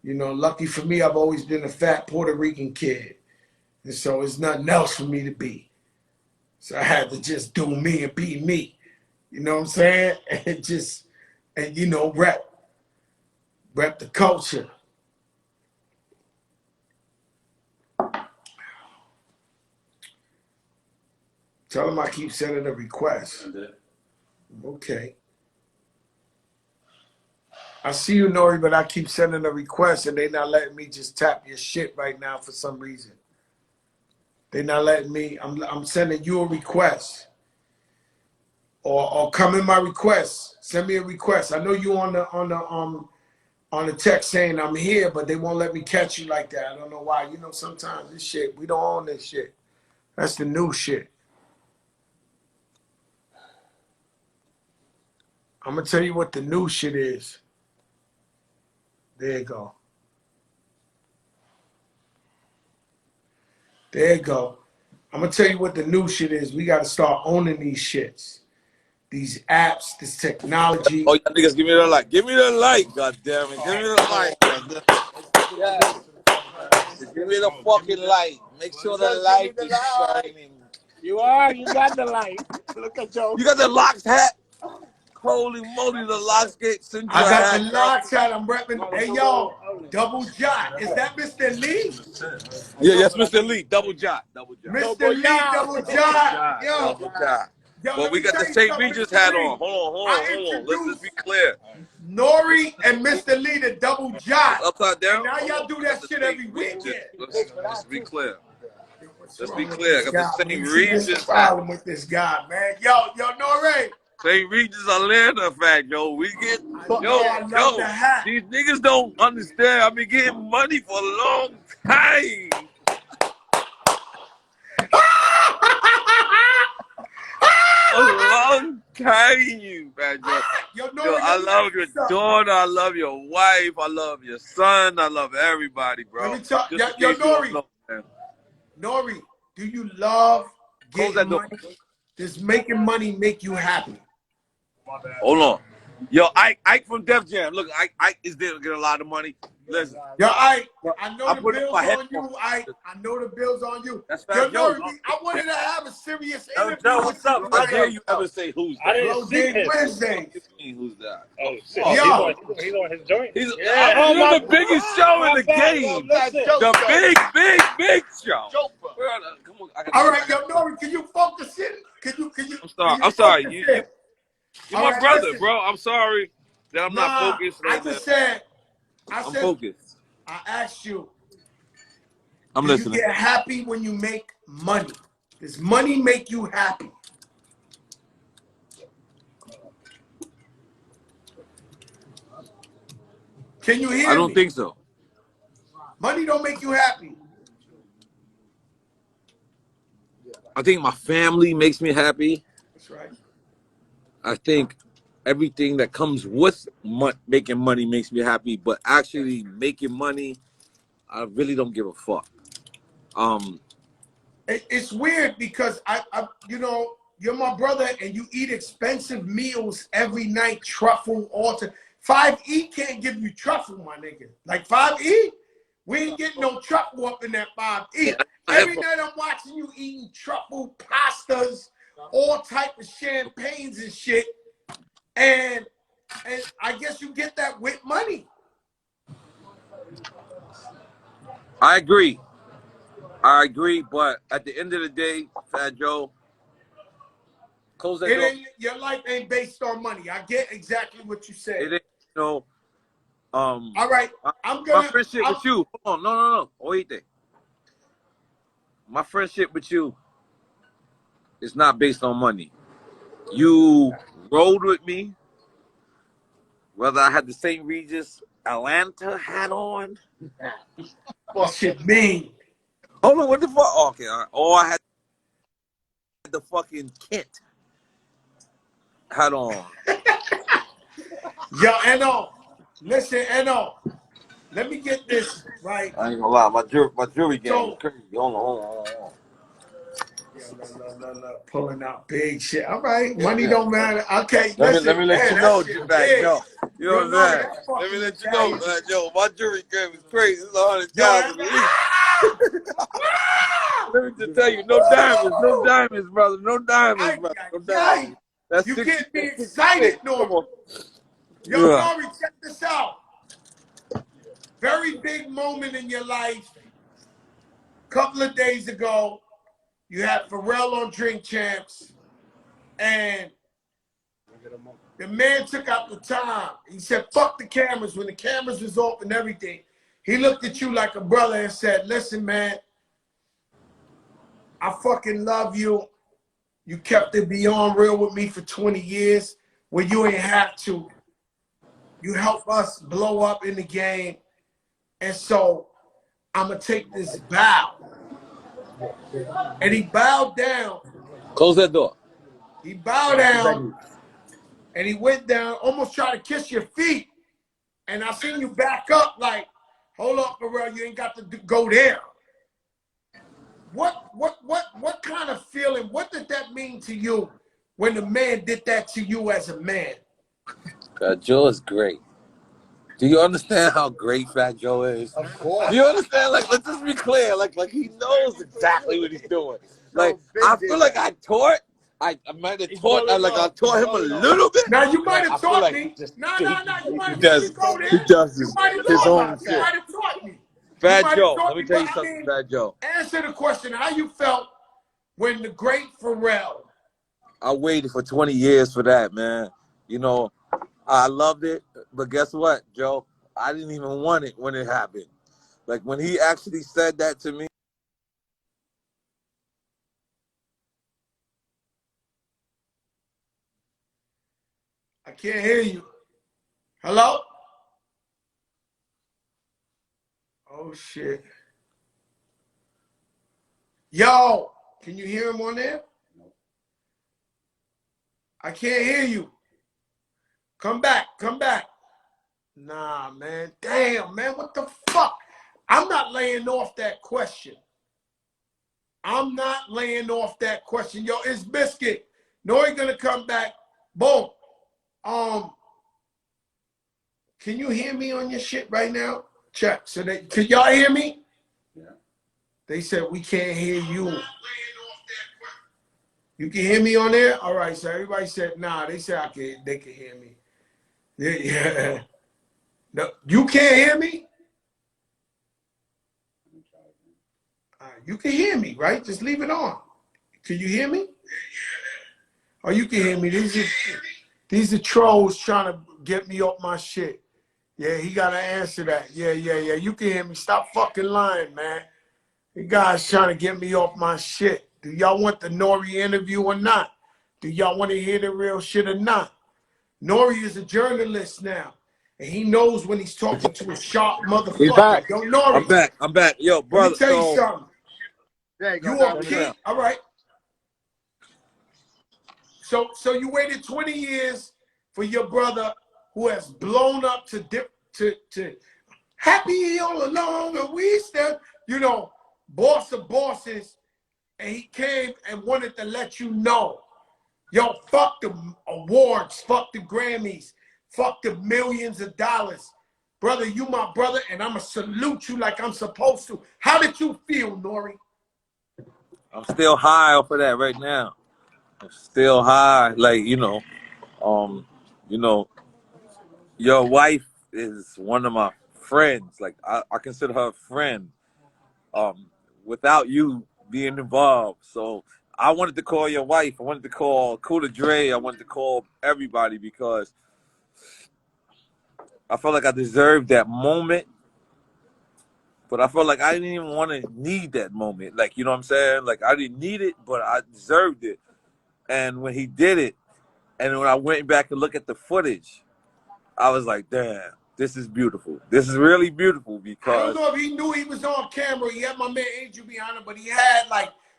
You know, lucky for me, I've always been a fat Puerto Rican kid. And so it's nothing else for me to be. So I had to just do me and be me. You know what I'm saying? And you know, rep the culture. Tell them I keep sending a request. Okay. I see you, Nori, but I keep sending a request and they not letting me just tap your shit right now for some reason. They not letting me. I'm sending you a request. Or come in my request. Send me a request. I know you on the text saying I'm here, but they won't let me catch you like that. I don't know why. You know, sometimes this shit, we don't own this shit. That's the new shit. I'm going to tell you what the new shit is. There you go. There you go. I'm going to tell you what the new shit is. We got to start owning these shits. These apps, this technology. Oh, y'all niggas, give me the light. Give me the light, goddammit. Give me the light. Yeah. Give me the fucking light. Make sure the light is shining. You got the light. Look at Joe. You got the locks hat? Holy moly, the locks get sent I got the locks hat. I'm repping. Hey, yo, double jot. Is that Mr. Lee? Yeah, yes, Mr. Lee. Double jot. Mr. Lee, double jot. Yo. Double jot. Yo, But we got the St. Regis hat on. Hold on. Let's just be clear. Nori and Mr. Lee, the double jot. Upside down. And now y'all do that shit every weekend. Let's be clear. Let's be clear. I got the same There's regions. a problem with this guy, man. Yo, Nore. Same regions Atlanta, Fat Joe. We get I love the hat. These niggas don't understand. I've been getting money for a long time. A long time, Fat Joe. Yo, I love your daughter. I love your wife. I love your son. I love everybody, bro. Let me talk. Just in Yo, case you don't know, man. Nori, do you love Close that getting door. money? Does making money make you happy? Hold on. Yo, Ike from Def Jam. Look, Ike is there to get a lot of money. Listen. Yo, Ike, I know I the put bill's my head on you, Ike. I know the bill's on you. That's Yo, Fat Joe. Nori, I wanted to have a serious Yo, interview Joe, with what's you up? How dare tonight. you ever say who's I that? didn't Blow see Dig him. Wednesdays. Who's that? Oh, shit. Yo. He's on his joint? He's Yeah. you're the biggest show in the game. Listen. The big show. Come on, All right, yo, Nori, can you focus in? Can you? I'm sorry. focus You, in? you're All my right, brother, listen. bro. I'm sorry that I'm not focused. I just said, I'm focused. I asked you, I'm do listening. you get happy when you make money? Does money make you happy? Can you hear me? I don't think so. Money don't make you happy. I think my family makes me happy. That's right. I think everything that comes with making money makes me happy, but actually making money, I really don't give a fuck. It's weird because I you know, you're my brother and you eat expensive meals every night, truffle, altar. 5E can't give you truffle, my nigga. Like 5E, we ain't getting no truffle up in that 5E. Every night I'm watching you eating truffle, pastas, all type of champagnes and shit. And I guess you get that with money. I agree, but at the end of the day, Fat Joe, close that door. Your life ain't based on money. I get exactly what you said. It ain't, you know, all right, my friendship with you. Hold on, no. Oíste. My friendship with you is not based on money. You rode with me, whether I had the same Regis Atlanta hat on. What shit mean? Hold on, what the fuck? Oh, okay, all right. Or I had the fucking Kent hat on. Yo, Eno, listen, Eno, let me get this right. I ain't gonna lie, my jewelry game So- is crazy. Hold on. No. Pulling out big shit. All right, money don't matter. Okay, Let me let you know, Fat Joe. You know what I'm saying? Let Let me let you know, Fat Joe. My jewelry game is crazy. It's 100,000 at least. Let me just tell you, no diamonds, brother. No diamonds. That's You 60, get me 66. excited, Come Norman. on. Yo, Yeah. Nori, check this out. Very big moment in your life. Couple of days ago, you had Pharrell on Drink Champs, and the man took out the time. He said, fuck the cameras. When the cameras was off and everything, he looked at you like a brother and said, listen, man, I fucking love you. You kept it beyond real with me for 20 years where you ain't have to. You helped us blow up in the game. And so I'm going to take this bow. And he bowed down. Close that door. He bowed down. And he went down, almost tried to kiss your feet. And I seen you back up like, hold up, Pharrell, you ain't got to go there. What kind of feeling, what did that mean to you when the man did that to you as a man? Fat Joe is great. Do you understand how great Fat Joe is? Of course. Do you understand? Like, let's just be clear. Like he knows exactly what he's doing. Like, I feel like I might have taught, I taught him a little bit. Now you might have taught like me. No, you might he have does. go there. He does You might have his taught own me. shit. You might have taught me. Fat Joe, let me tell you something, Fat Joe. Answer the question, how you felt when the great Pharrell. I waited for 20 years for that, man. You know, I loved it, but guess what, Joe? I didn't even want it when it happened. Like, when he actually said that to me, I can't hear you. Hello? Oh, shit. Yo, can you hear him on there? I can't hear you. Come back. Nah, man. Damn, man. What the fuck? I'm not laying off that question. Yo, it's Biscuit. Nori gonna come back. Boom. Can you hear me on your shit right now? Check. So can y'all hear me? Yeah. They said we can't hear you. You can hear me on there? All right, so everybody said nah. They said they can hear me. Yeah. No, you can't hear me? You can hear me, right? Just leave it on. Can you hear me? Oh, you can hear me. These are trolls trying to get me off my shit. Yeah, he got to answer that. Yeah. You can hear me. Stop fucking lying, man. You guys trying to get me off my shit. Do y'all want the Nori interview or not? Do y'all want to hear the real shit or not? Nori is a journalist now. And he knows when he's talking to a sharp He's back. motherfucker. Yo, Nori. I'm back. Yo, Let brother. me tell you something. There You go. okay? All right. So you waited 20 years for your brother who has blown up to happy all along, and we still, boss of bosses, and he came and wanted to let you know, yo, fuck the awards, fuck the Grammys, fuck the millions of dollars. Brother, you my brother, and I'ma salute you like I'm supposed to. How did you feel, Nori? I'm still high off of that right now. I'm still high, like your wife is one of my friends. Like I consider her a friend. Without you being involved, so I wanted to call your wife. I wanted to call Kuda Dre. I wanted to call everybody because I felt like I deserved that moment. But I felt like I didn't even want to need that moment. Like, you know what I'm saying? Like, I didn't need it, but I deserved it. And when he did it, and when I went back to look at the footage, I was like, damn, this is beautiful. This is really beautiful I because... don't know if he knew he was on camera. He had my man Angel behind him, but he had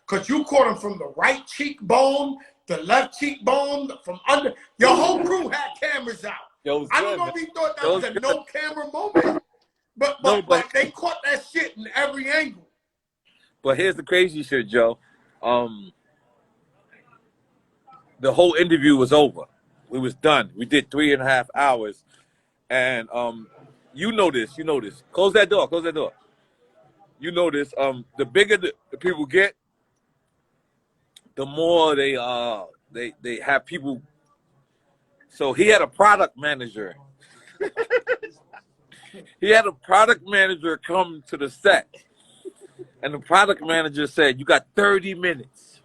because you caught him from the right cheekbone, the left cheekbone, from under. Your whole crew had cameras out. I don't know if he thought that was a no camera moment, but they caught that shit in every angle. But here's the crazy shit, Joe. The whole interview was over. We was done. We did 3.5 hours. And you know this. Close that door. You know this. The bigger the people get, the more they have people. So he had a product manager. He had a product manager come to the set. And the product manager said, you got 30 minutes.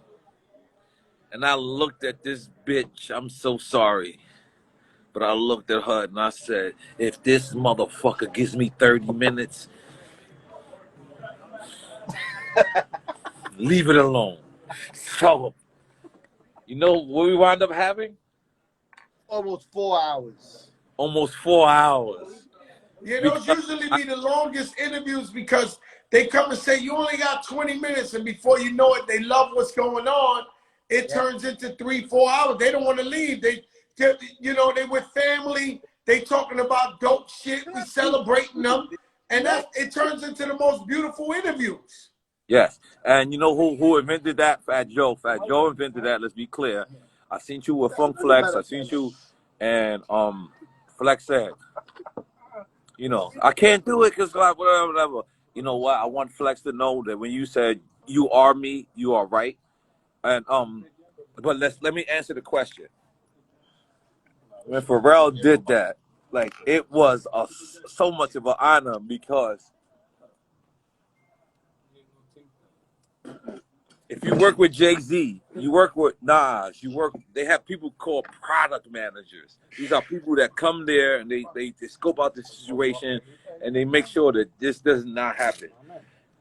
And I looked at this bitch. I'm so sorry. But I looked at her and I said, if this motherfucker gives me 30 minutes, leave it alone. So, you know what we wound up having? Almost 4 hours. Almost 4 hours. Yeah, those usually be the longest interviews because they come and say, you only got 20 minutes. And before you know it, they love what's going on. It turns into 3-4 hours. They don't want to leave. They with family. They talking about dope shit. We celebrating them. And it turns into the most beautiful interviews. Yes. And you know who invented that? Fat Joe. Fat Joe invented that. Let's be clear. I seen you with Funk Flex. I seen you and Flex said, I can't do it because whatever. You know what? I want Flex to know that when you said you are me, you are right. And but let me answer the question. When Pharrell did that, like it was so much of an honor because if you work with Jay-Z, you work with Nas, they have people called product managers. These are people that come there and they scope out the situation and they make sure that this does not happen.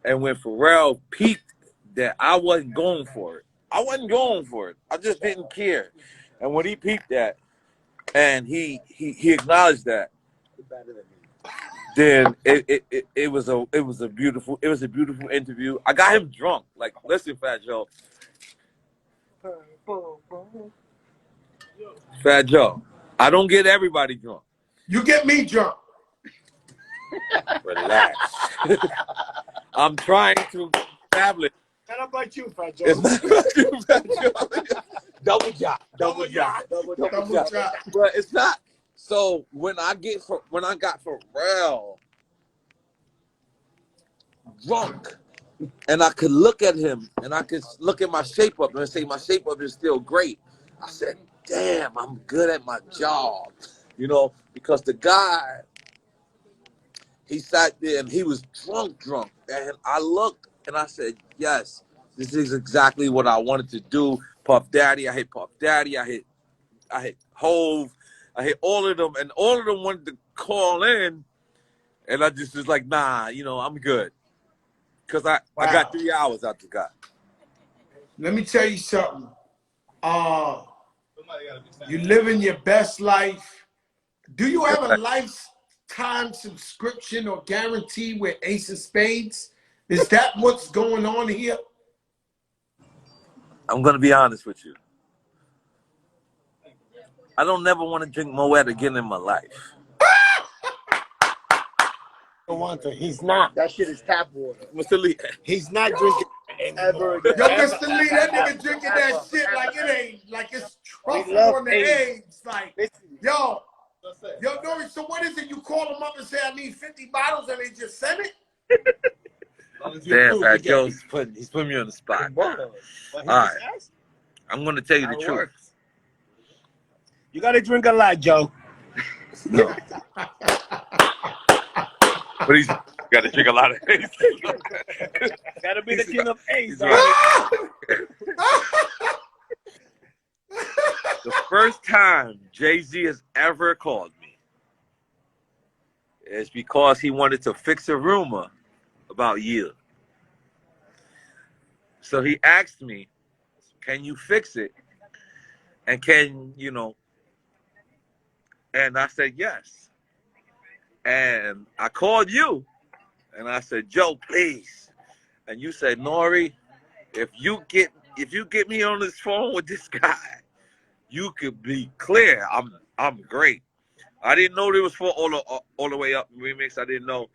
And when Pharrell peaked that I wasn't going for it. I just didn't care. And when he peaked that, and he acknowledged that. Then it was a beautiful interview. I got him drunk. Like, listen, Fat Joe. Fat Joe, I don't get everybody drunk. You get me drunk. Relax. I'm trying to establish. Not about you, Fat Joe. It's not about you, Fat Joe. Double job. But it's not. So when I got Pharrell drunk, and I could look at him, and I could look at my shape up, and say my shape up is still great. I said, "Damn, I'm good at my job," you know, because the guy, he sat there and he was drunk, and I looked and I said, "Yes, this is exactly what I wanted to do." Puff Daddy, I hit Puff Daddy, I hit Hove, I hit all of them, and all of them wanted to call in, and I just was like, "Nah, you know, I'm good." Because I got 3 hours out the guy. Let me tell you something. You living your best life. Do you have a lifetime subscription or guarantee with Ace of Spades? Is that what's going on here? I'm going to be honest with you. I don't never want to drink Moet again in my life. He's not. That shit is tap water. Mr. Lee. He's not drinking Ever Yo, again. Mr. Lee, that nigga drinking that shit like it ain't, like it's truffle love on the AIDS. eggs. Like, yo, Nori, so what is it? You call them up and say, I need 50 bottles, and they just send it? Damn, Fat Joe's he's putting me on the spot. All right. I'm going to tell you the truth. You gotta drink a lot, Joe. No. But he's got to drink a lot of Ace. Gotta be the king of Ace. Right. The first time Jay-Z has ever called me is because he wanted to fix a rumor about you. So he asked me, can you fix it? And can, you know, and I said, yes. And I called you and I said, Joe, please. And you said, Nori, if you get me on this phone with this guy, you could be clear. I'm great. I didn't know there was for all the way up remix. I didn't know.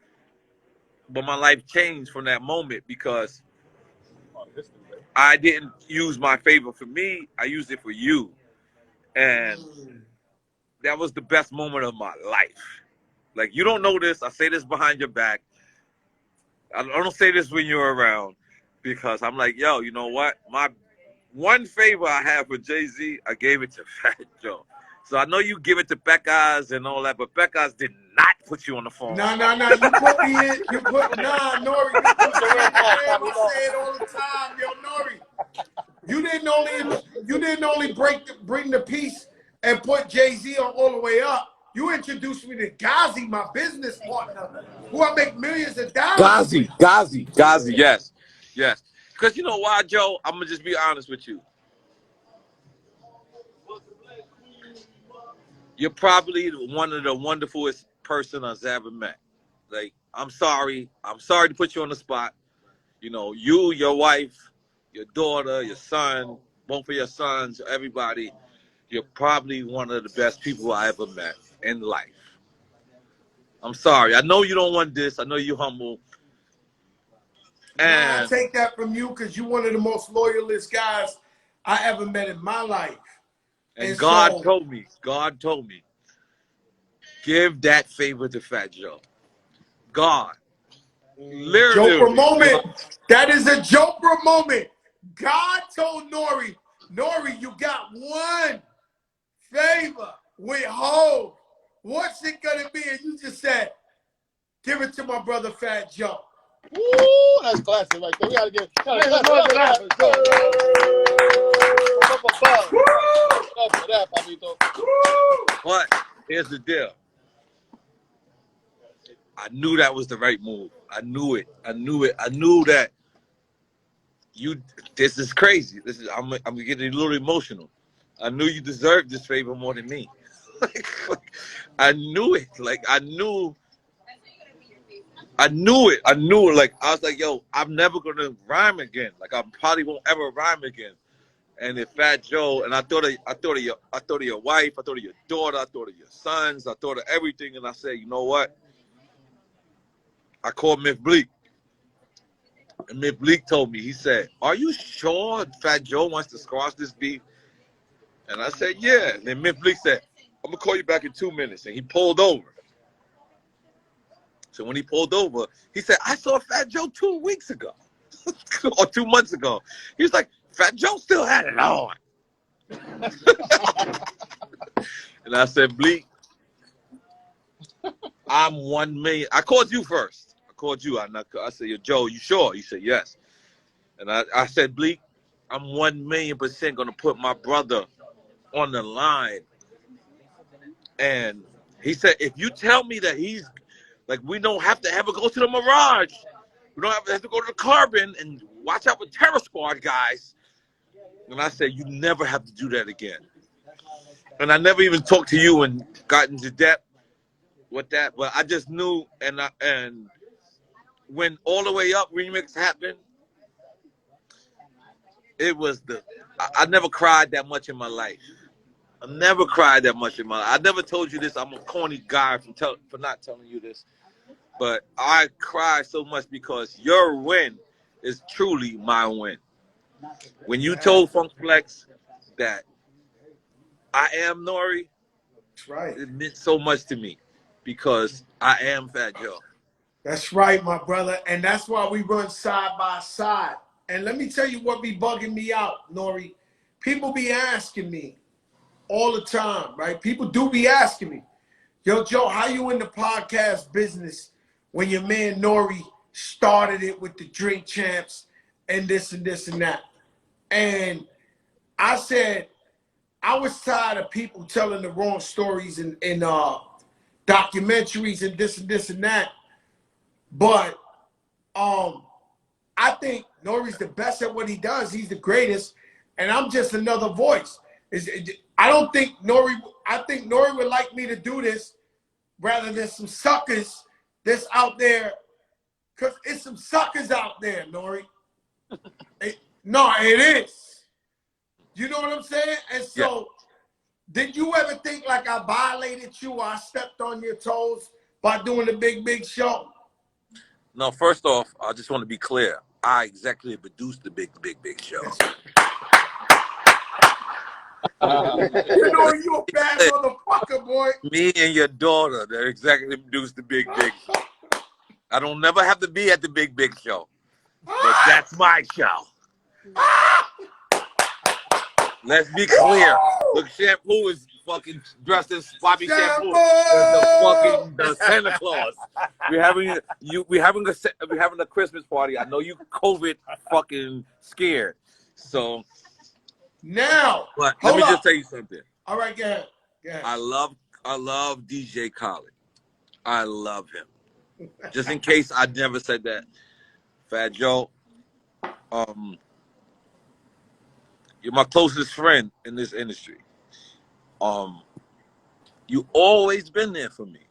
But my life changed from that moment because I didn't use my favor for me. I used it for you. And that was the best moment of my life. Like, you don't know this. I say this behind your back. I don't say this when you're around because I'm like, yo, you know what? My one favor I have for Jay-Z, I gave it to Fat Joe. So I know you give it to Becca's and all that, but Becca's did not put you on the phone. No. You put me in. You put Nori. You put me in. I say it all the time, yo, Nori. You didn't only bring the piece and put Jay-Z on all the way up. You introduced me to Ghazi, my business partner, who I make millions of dollars. Ghazi, yes. Because you know why, Joe? I'm gonna just be honest with you. You're probably one of the wonderfulest person I've ever met. Like, I'm sorry to put you on the spot. You know, you, your wife, your daughter, your son, both of your sons, everybody, you're probably one of the best people I ever met in life. I'm sorry. I know you don't want this. I know you're humble. And I take that from you because you're one of the most loyalist guys I ever met in my life. And God told me, give that favor to Fat Joe. God. Literally. Joker moment. That is a Joker moment. God told Nori, you got one favor with Hov. What's it gonna be? And you just said, give it to my brother Fat Joe. Ooh, that's classic right there. We gotta get But here's the deal. I knew that was the right move. I knew it. I knew that this is crazy. I'm getting a little emotional. I knew you deserved this favor more than me. like, I knew it. Like I knew it. I knew it. Like I was like, yo, I'm never gonna rhyme again. Like I probably won't ever rhyme again. And if Fat Joe, and I thought of your wife, I thought of your daughter, I thought of your sons, I thought of everything, and I said, you know what? I called Miff Bleak, and Miff Bleak told me, he said, "Are you sure Fat Joe wants to squash this beef?" And I said, "Yeah." And then Miff Bleak said, "I'm gonna call you back in 2 minutes," and he pulled over. So when he pulled over, he said, "I saw Fat Joe 2 weeks ago, or 2 months ago." He was like, "Fat Joe still had it on." And I said, "Bleak, I'm 1 million." I called you first. I called you. I said, "Yo, Joe, you sure?" He said, "Yes." And I said, "Bleak, I'm 1,000,000% gonna put my brother on the line." And he said, "If you tell me that he's like, we don't have to ever go to the Mirage, we don't have to go to the Carbon, and watch out for Terror Squad guys." And I said, "You never have to do that again." And I never even talked to you and got into depth with that, but I just knew. And when All the Way Up remix happened, it was I never cried that much in my life. I never cried that much in my life. I never told you this. I'm a corny guy for not telling you this, but I cried so much because your win is truly my win. When you told Funk Flex that I am Nori, That's right. it meant so much to me because I am Fat Joe. That's right, my brother. And that's why we run side by side. And let me tell you what be bugging me out, Nori. People be asking me all the time, right? People do be asking me, "Yo, Joe, how you in the podcast business when your man Nori started it with the Drink Champs and this and this and that?" And I said, I was tired of people telling the wrong stories in documentaries and this and that. But I think Nori's the best at what he does. He's the greatest, and I'm just another voice. I don't think Nori. I think Nori would like me to do this rather than some suckers that's out there, because it's some suckers out there, Nori. No, it is. You know what I'm saying? And so, did you ever think like I violated you or I stepped on your toes by doing the big show? No, first off, I just want to be clear. I executive produced the big show. You know you a bad motherfucker, boy. Me and your daughter, they're executive produced the big show. I don't never have to be at the big show, but that's my show. Let's be clear. Look, Shampoo is fucking dressed as Bobby Shampoo. The Santa Claus. We're having a Christmas party. I know you COVID fucking scared. So now, but let me just tell you something. All right, go ahead. I love DJ Khaled. I love him. Just in case I never said that, Fat Joe, you're my closest friend in this industry. You always been there for me.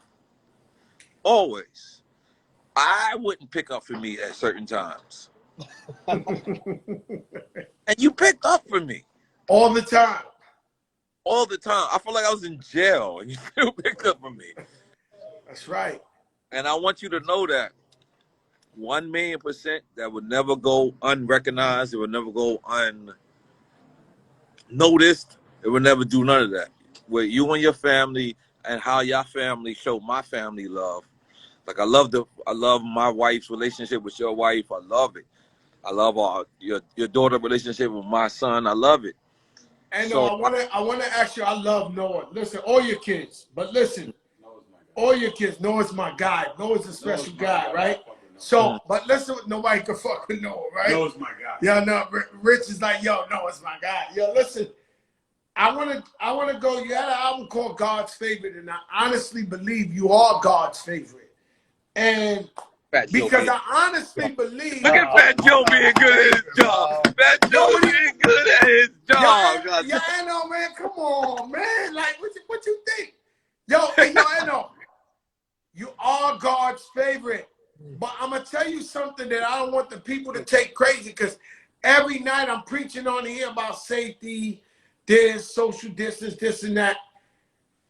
Always. I wouldn't pick up for me at certain times. And you picked up for me. All the time. All the time. I feel like I was in jail and you still picked up for me. That's right. And I want you to know that 1,000,000% that would never go unrecognized. It would never go unnoticed. It would never do none of that. With you and your family and how your family show my family love. Like I love my wife's relationship with your wife. I love it. I love your daughter relationship with my son. I love it. And so, I wanna ask you, I love Noah. Listen, all your kids, but listen, all your kids, Noah's my guy. Noah's a special guy, right? So, but listen, nobody can fuck with Noah, right? Noah's my guy. Yeah, no, Rich is like, yo, Noah's my guy. Yo, listen, I wanna go. You had an album called God's Favorite, and I honestly believe you are God's favorite. And Fat Joe because being. I honestly believe. Look at Fat Joe being good at his job. Fat Joe being good at his job. Yeah, I know, man. Come on, man. Like, what you think? Yo, I know. You are God's favorite. But I'm going to tell you something that I don't want the people to take crazy, because every night I'm preaching on here about safety, this, social distance, this and that.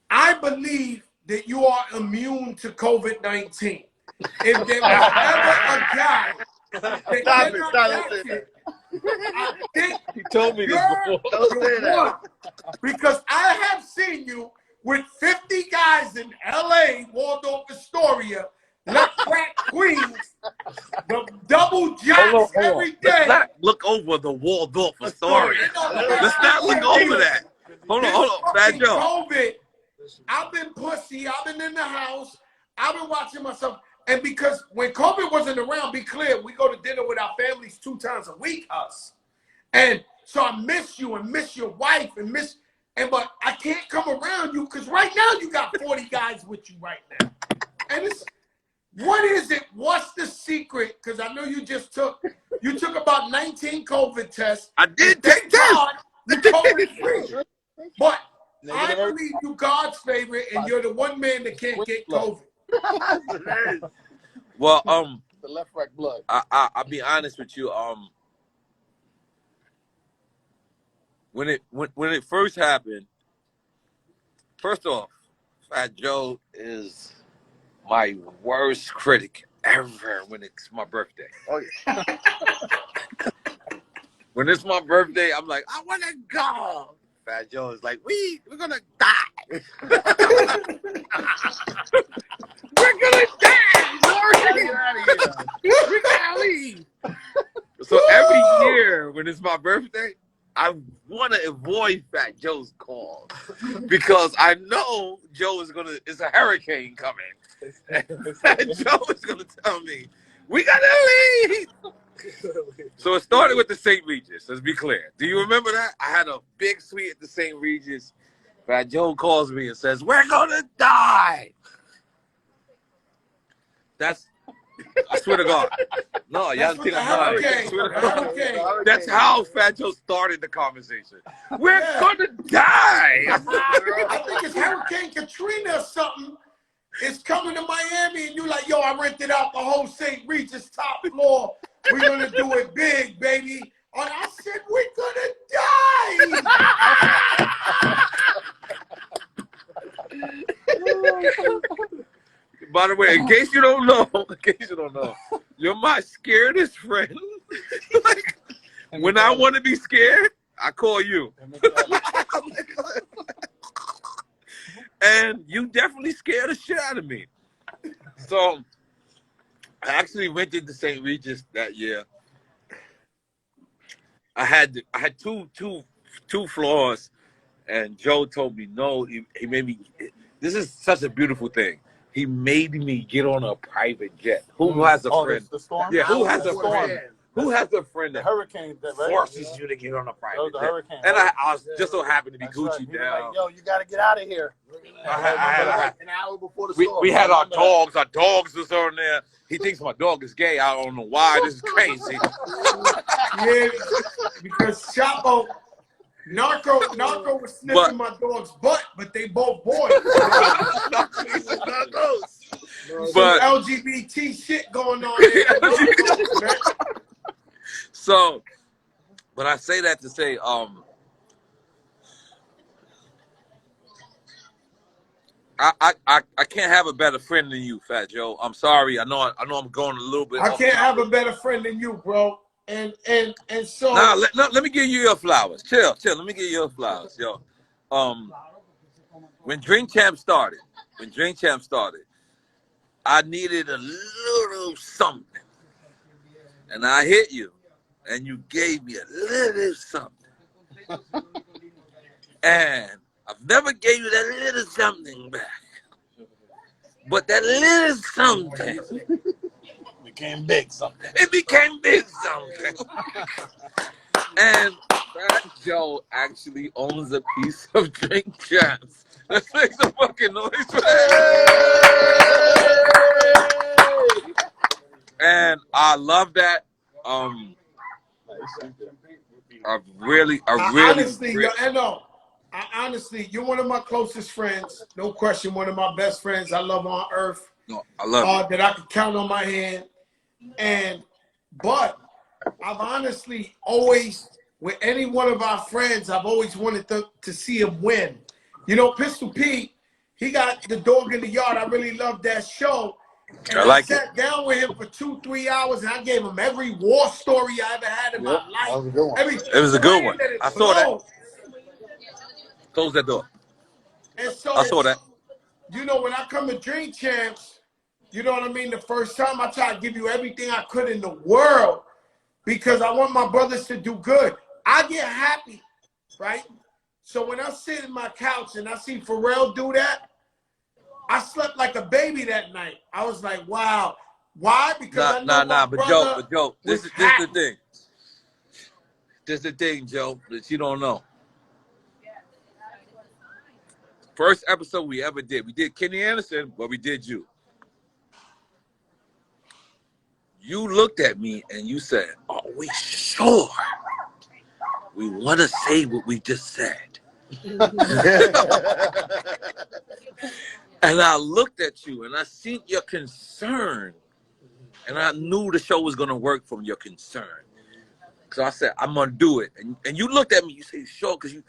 I believe that you are immune to COVID-19. If there was ever a guy that cannot catch it, I think He told me this before. Don't say that. Because I have seen you with 50 guys in LA, Waldorf Astoria, left crack Queens, the double jacks every day. Let's not look over the Waldorf Astoria. Let's not look over that. Hold on, Fat Joe. COVID, I've been pussy. I've been in the house. I've been watching myself. And because when COVID wasn't around, be clear, we go to dinner with our families 2 times a week, us. And so I miss you and miss your wife but I can't come around you because right now you got 40 guys with you right now. And what is it? What's the secret? Because I know you took about 19 COVID tests. I did take tests. You're COVID-free. But I believe you God's favorite, and you're the one man that can't get COVID. Well, the left right blood. I'll be honest with you. When it first happened, first off, Fat Joe is my worst critic ever when it's my birthday. Oh yeah. When it's my birthday, I'm like, I want to go. Fat Joe is like, we're gonna die. We're gonna die. We're gonna leave. So every year when it's my birthday, I want to avoid Fat Joe's calls because I know it's a hurricane coming. And Fat Joe is gonna tell me, we gotta leave. So it started with the St. Regis, let's be clear. Do you remember that? I had a big suite at the St. Regis. Fat Joe calls me and says, we're gonna die. I swear to God. No, y'all think I'm lying. I swear to God. That's how Fat Joe started the conversation. We're gonna die. I think it's Hurricane Katrina or something. It's coming to Miami, and you're like, yo, I rented out the whole St. Regis top floor. We're gonna do it big, baby. And I said, we're gonna die. By the way, in case you don't know, you're my scaredest friend. Like, when I want to be scared, I call you. And you definitely scared the shit out of me. So I actually rented the St. Regis that year. I had two floors, and Joe told me no. He made me. This is such a beautiful thing. He made me get on a private jet. Who has a friend? The storm? Yeah, who has a storm. friend? Who has a friend that Hurricane forces you to get on a private jet? Hurricane. And I was just so happy to be That's Gucci right. down. Like, yo, you got to get out of here. An hour before the storm. We had our dogs. Our dogs was on there. He thinks my dog is gay. I don't know why. This is crazy. Yeah, because Chapo, Narco was sniffing my dog's butt, but they both boys. But LGBT shit going on there. So, but I say that to say, I can't have a better friend than you, Fat Joe. I'm sorry. I know I'm going a little bit. I can't have a better friend than you, bro. And so now let me give you your flowers. Chill. Let me give you your flowers, yo. When Drink Champ started, I needed a little something, and I hit you, and you gave me a little something, and I've never gave you that little something back, but that little something became big something. It became big something. And Fat Joe actually owns a piece of Drink Champs. Let's make some fucking noise for that. And I love that. Honestly, you're one of my closest friends. No question, one of my best friends I love on earth. No, I love you. That I could count on my hand. But I've honestly always, with any one of our friends, I've always wanted to see him win. You know, Pistol Pete, he got The Dog in the Yard. I really loved that show. And I sat down with him for 2-3 hours, and I gave him every war story I ever had in my life. That was a good one. It was a good one. I saw that. Close that door. And so, I saw that. You know, when I come to Drink Champs, you know what I mean? The first time I try to give you everything I could in the world because I want my brothers to do good. I get happy, right? So when I sit in my couch and I see Pharrell do that, I slept like a baby that night. I was like, wow. Why? Because I know my brother. But Joe, this is the thing. This is the thing, Joe, that you don't know. First episode we ever did. We did Kenny Anderson, but we did you. You looked at me and you said, "Are we sure we want to say what we just said?" And I looked at you and I seen your concern. And I knew the show was going to work from your concern. So I said, I'm going to do it. And you looked at me, you said, sure, because you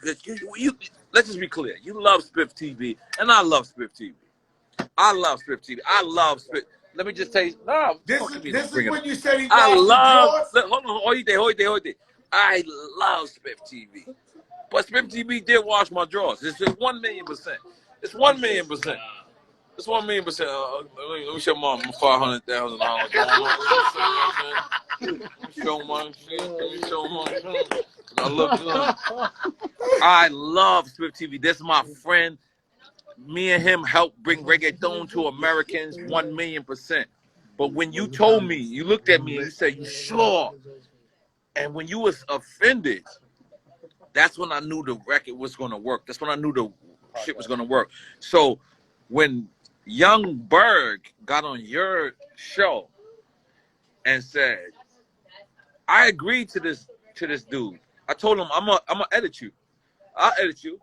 let's just be clear. You love Spiff TV, and I love Spiff TV. I love Spiff TV. I love Spiff. Let me just tell you, this is when you said he I love. Hold on, hold it. I love Spiff TV. But Spiff TV did wash my drawers. It's just 1,000,000%. It's 1,000,000%. It's 1,000,000%. Let me show my $500,000. Let me show my shit. I look good. I love Spiff TV. That's my friend. Me and him helped bring reggaeton to Americans 1,000,000%. But when you told me, you looked at me and you said, "You sure?" And when you was offended, that's when I knew the record was going to work. That's when I knew the shit was going to work. So when Young Berg got on your show and said, "I agreed to this dude." I told him, I'm gonna edit you. I'll edit you.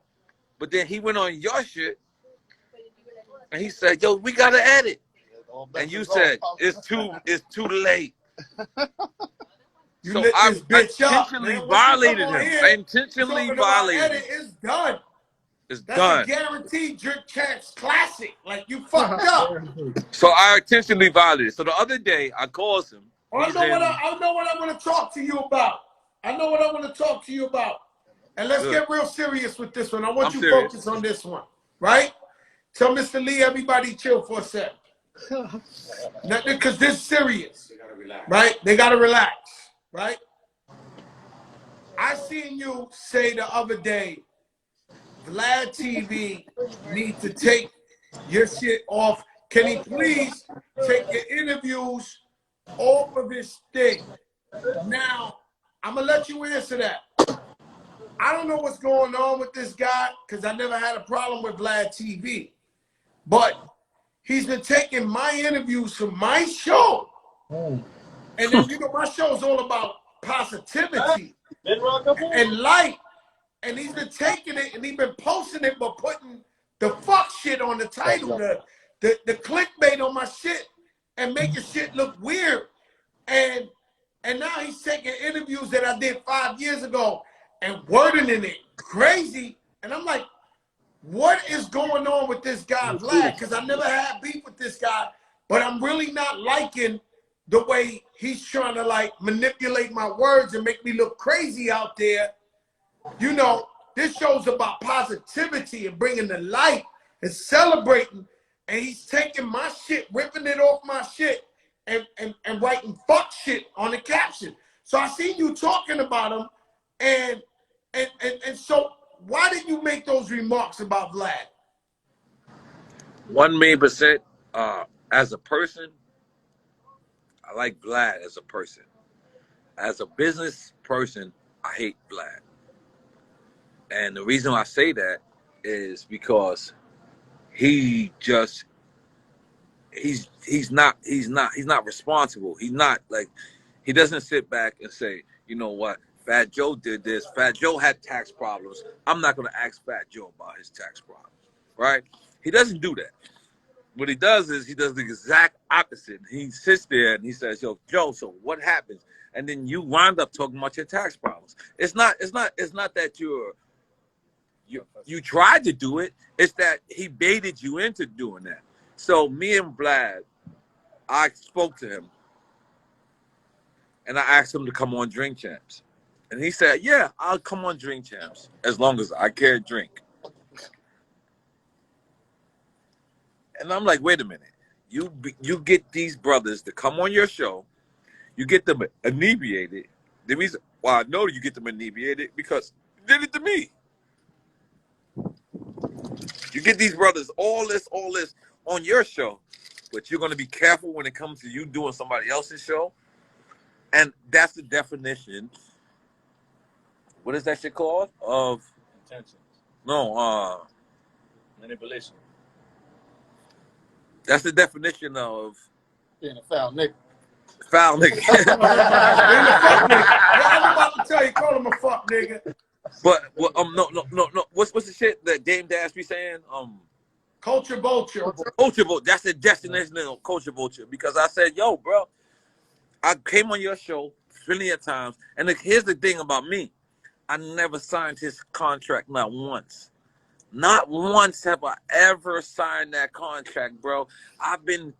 But then he went on your shit and he said, "Yo, we gotta edit." And you said, it's too late. So I intentionally violated him. I intentionally violated him. It's done. It's That's done. a guaranteed Drink Champs classic. Like, you fucked up. So I intentionally violated. So the other day I called him. I know what I want to talk to you about. And let's get real serious with this one. I want you to focus on this one, right? Tell Mr. Lee, everybody chill for a second. Because this is serious, right? They got to relax, right? I seen you say the other day, Vlad TV needs to take your shit off. Can he please take your interviews off of his thing? Now, I'm going to let you answer that. I don't know what's going on with this guy because I never had a problem with Vlad TV. But he's been taking my interviews from my show. And then, you know, my show is all about positivity and light. And he's been taking it and he's been posting it but putting the fuck shit on the title, the clickbait on my shit and making shit look weird. And now he's taking interviews that I did 5 years ago and wording in it crazy. And I'm like, what is going on with this guy, Vlad? Because I never had beef with this guy, but I'm really not liking the way he's trying to like manipulate my words and make me look crazy out there. You know, this show's about positivity and bringing the light and celebrating. And he's taking my shit, ripping it off my shit and writing fuck shit on the caption. So I seen you talking about him and so why did you make those remarks about Vlad? 1,000,000%. As a person, I like Vlad as a person. As a business person, I hate Vlad. And the reason I say that is because he's he's not responsible. He's not like, he doesn't sit back and say, you know what, Fat Joe did this. Fat Joe had tax problems. I'm not gonna ask Fat Joe about his tax problems, right? He doesn't do that. What he does is he does the exact opposite. He sits there and he says, "Yo, Joe, so what happens?" And then you wind up talking about your tax problems. It's not that you tried to do it. It's that he baited you into doing that. So me and Vlad, I spoke to him and I asked him to come on Drink Champs. And he said, "Yeah, I'll come on Drink Champs as long as I can't drink." And I'm like, wait a minute. You get these brothers to come on your show. You get them inebriated. The reason why I know you get them inebriated because you did it to me. You get these brothers all this on your show, but you're going to be careful when it comes to you doing somebody else's show. And that's the definition. What is that shit called? Of Intentions. No, Manipulation. that's the definition of Being a foul nigga. foul nigga. Being a fuck nigga. Yeah, I'm about to tell you, call him a fuck nigga. But no. What's the shit that Dame Dash be saying? Culture vulture. Culture vulture. That's the destination of culture vulture. Because I said, yo, bro, I came on your show plenty of times, and here's the thing about me: I never signed his contract, not once. Not once have I ever signed that contract, bro. I've been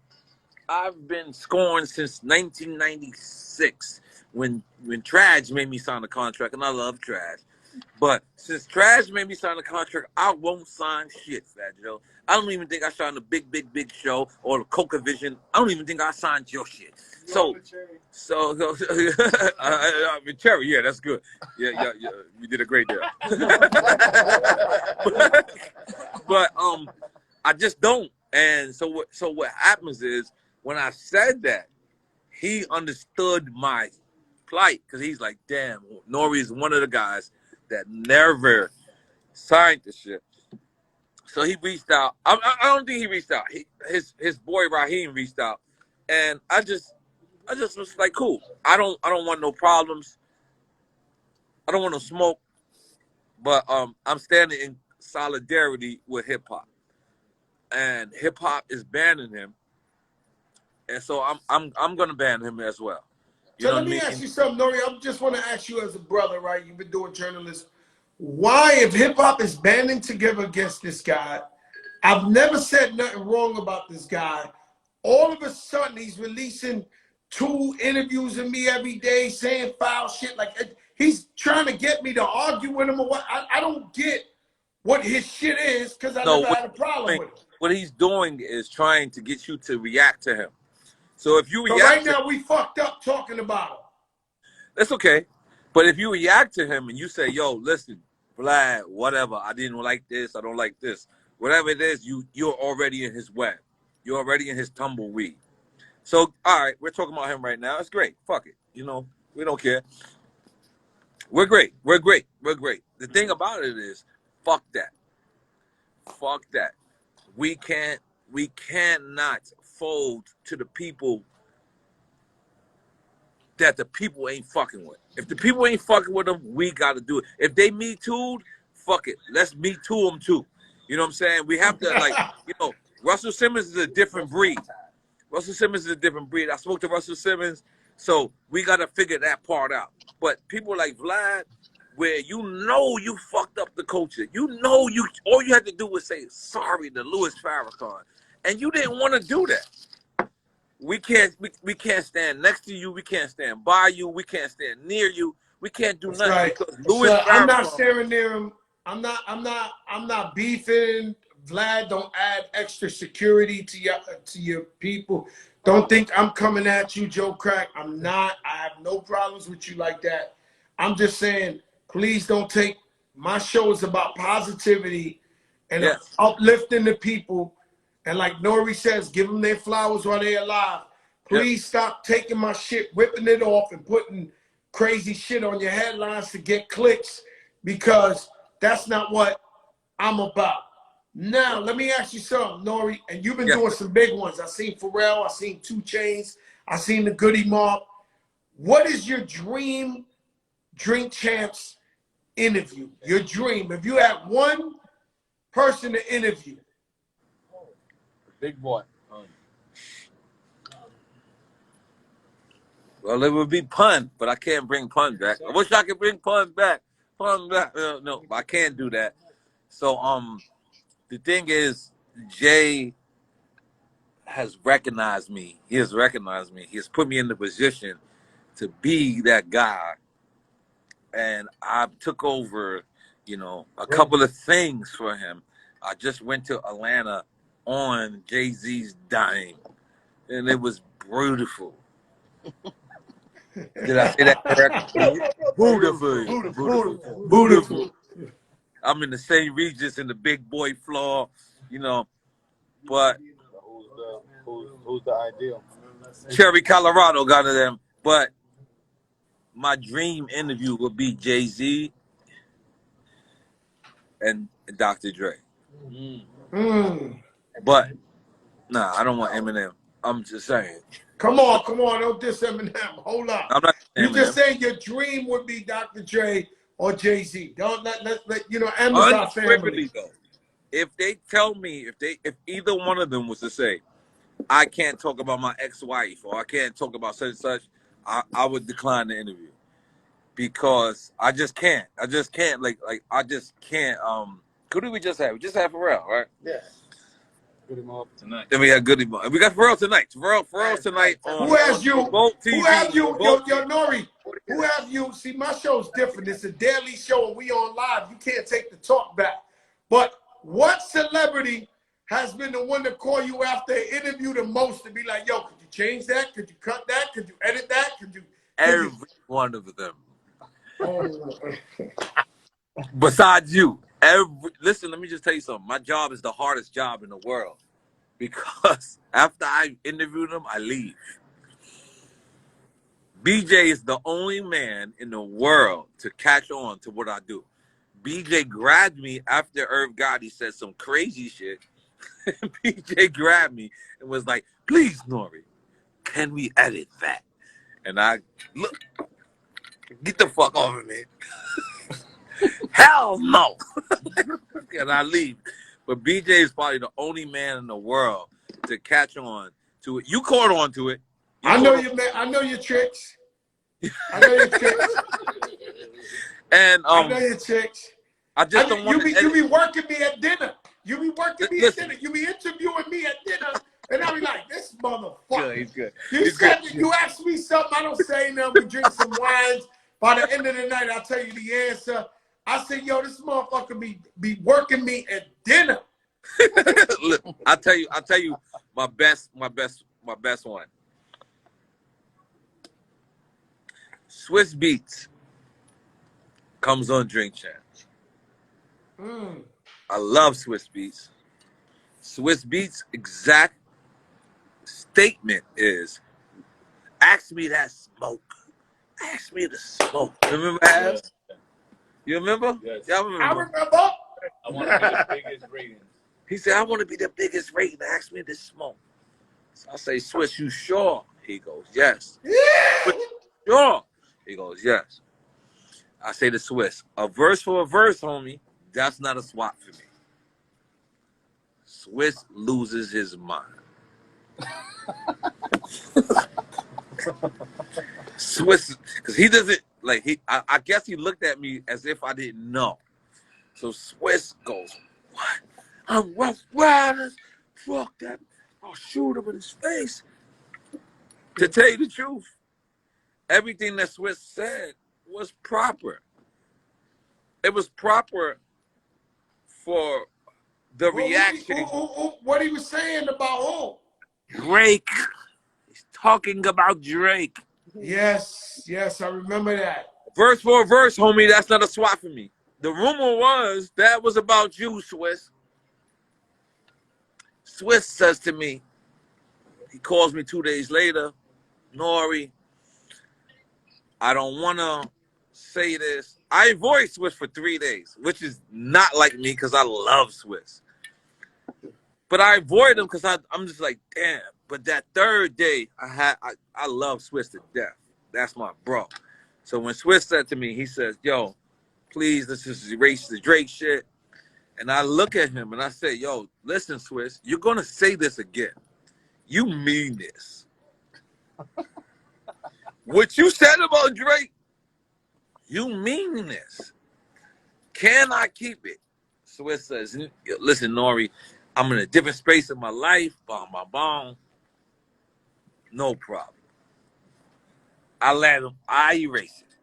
scoring since 1996 when Trash made me sign a contract, and I love Trash. But since Trash made me sign a contract, I won't sign shit, Fat Joe. I don't even think I signed a big show or the Coca Vision. I don't even think I signed your shit. So Cherry, yeah, that's good. Yeah, you did a great job. but I just don't. And so what happens is when I said that, he understood my plight because he's like, damn, Nori is one of the guys that never signed the shit. So he reached out. I don't think he reached out. His boy Raheem reached out, and I just was like, cool. I don't want no problems. I don't want no smoke. But I'm standing in solidarity with hip hop, and hip hop is banning him, and so I'm gonna ban him as well. You So know let me what I mean? ask you something, Nori. I just want to ask you as a brother, right? You've been doing journalism. Why, if hip hop is banding together against this guy, I've never said nothing wrong about this guy. All of a sudden, he's releasing 2 interviews of me every day saying foul shit. Like, he's trying to get me to argue with him or what. I don't get what his shit is because I never had a problem with it. What he's doing is trying to get you to react to him. So if you So react right now, we fucked up talking about him. that's okay. But if you react to him and you say, yo, listen, Vlad, whatever, I didn't like this, I don't like this. Whatever it is, you're already in his web. You're already in his tumbleweed. So, all right, we're talking about him right now. It's great. Fuck it. You know, we don't care. We're great. We're great. We're great. The thing about it is, fuck that. Fuck that. We cannot fold to the people that the people ain't fucking with. If the people ain't fucking with them, we got to do it. If they Me Too'd, fuck it. Let's Me Too them too. You know what I'm saying? We have to, like, you know, Russell Simmons is a different breed. Russell Simmons is a different breed. I spoke to Russell Simmons, so we got to figure that part out. But people like Vlad, where you know you fucked up the culture. You know all you had to do was say sorry to Louis Farrakhan. And you didn't want to do that. We can't stand next to you. We can't stand by you. We can't stand near you. We can't do nothing right. because Louis Farrakhan. I'm not staring near him. I'm not beefing. Vlad, don't add extra security to your people. Don't think I'm coming at you, Joe Crack. I'm not. I have no problems with you like that. I'm just saying, please don't take my show is about positivity and uplifting the people. And like Nori says, give them their flowers while they're alive. Please stop taking my shit, ripping it off, and putting crazy shit on your headlines to get clicks, because that's not what I'm about. Now, let me ask you something, Nori, and you've been Yes, doing sir. some big ones. I seen Pharrell, I seen 2 Chainz, I seen the Goody Mob. What is your dream Drink Champs interview? Your dream. If you had one person to interview. Big boy. Well, it would be Pun, but I can't bring Pun back. I wish I could bring Pun back. Pun back. No, I can't do that. So, the thing is, Jay has recognized me. He has recognized me. He has put me in the position to be that guy. And I took over, a couple of things for him. I just went to Atlanta on Jay-Z's dime, and it was beautiful. Did I say that correctly? Beautiful. Beautiful. I'm in the St. Regis in the big boy floor, but Who's the ideal? Cherry, Colorado got to them. But my dream interview would be Jay-Z and Dr. Dre. But, nah, I don't want Eminem. I'm just saying. Come on, don't diss Eminem. Hold up. I'm not You Eminem. just saying your dream would be Dr. Dre or Jay-Z. Don't let M's our family. Unequivocally, though, if they tell me, if either one of them was to say, I can't talk about my ex-wife or I can't talk about such and such, I would decline the interview because I just can't. I just can't. I just can't. Who did we just have? We just had Pharrell, right? Yeah. Goody Mob tonight. Then we had Goody Mob. We got Pharrell tonight. Pharrell's tonight on Who has you? Bolt TV. Who have you? Yo, Bolt Nori. Who have you? See, my show's different. It's a daily show, and we on live. You can't take the talk back. But what celebrity has been the one to call you after an interview the most to be like, yo, could you change that? Could you cut that? Could you edit that? Every one of them. Oh. Besides you. Listen, let me just tell you something. My job is the hardest job in the world because after I interview them, I leave. BJ is the only man in the world to catch on to what I do. BJ grabbed me after Irv Gotti said some crazy shit. BJ grabbed me and was like, please, Nori, can we edit that? And I, look, get the fuck off of me. Hell no. And I leave. But BJ is probably the only man in the world to catch on to it. You caught on to it. I know you, man. I know your tricks. I know your tricks. And I know your tricks. I just don't want to. You be working me at dinner. You be working me at dinner. You be interviewing me at dinner, and I be like, this motherfucker. He's good. You ask me something, I don't say nothing. We drink some wines. By the end of the night, I'll tell you the answer. I say, yo, this motherfucker be working me at dinner. Look, I tell you, my best one. Swiss Beats comes on Drink Champs. I love Swiss Beats. Swiss Beats' exact statement is, ask me that smoke. Ask me the smoke. Remember, Abs? You remember? Yes. Y'all remember? I remember. I want to be the biggest rating. He said, I want to be the biggest rating. Ask me the smoke. So I say, Swiss, you sure? He goes, yes. Yeah. Sure? He goes, yes. I say to Swiss, a verse for a verse, homie, that's not a swap for me. Swiss loses his mind. Swiss, because he doesn't, I guess he looked at me as if I didn't know. So Swiss goes, what? I'm Rough Riders? Fuck that. I'll shoot him in his face. To tell you the truth, everything that Swiss said was proper. It was proper for the reaction. What he was saying about who? Drake. He's talking about Drake. Yes, I remember that. Verse for verse, homie, that's not a swap for me. The rumor was that was about you, Swiss. Swiss says to me, he calls me 2 days later, Nori, I don't want to say this. I avoid Swiss for 3 days, which is not like me because I love Swiss. But I avoid them because I'm just like, damn. But that third day, I love Swiss to death. That's my bro. So when Swiss said to me, he says, yo, please, let's just erase the Drake shit. And I look at him and I say, yo, listen, Swiss, you're going to say this again. You mean this. What you said about Drake, you mean this. Can I keep it? Swiss says, listen, Nori, I'm in a different space in my life. Bom, bom, bom. No problem. I let him. I erase it.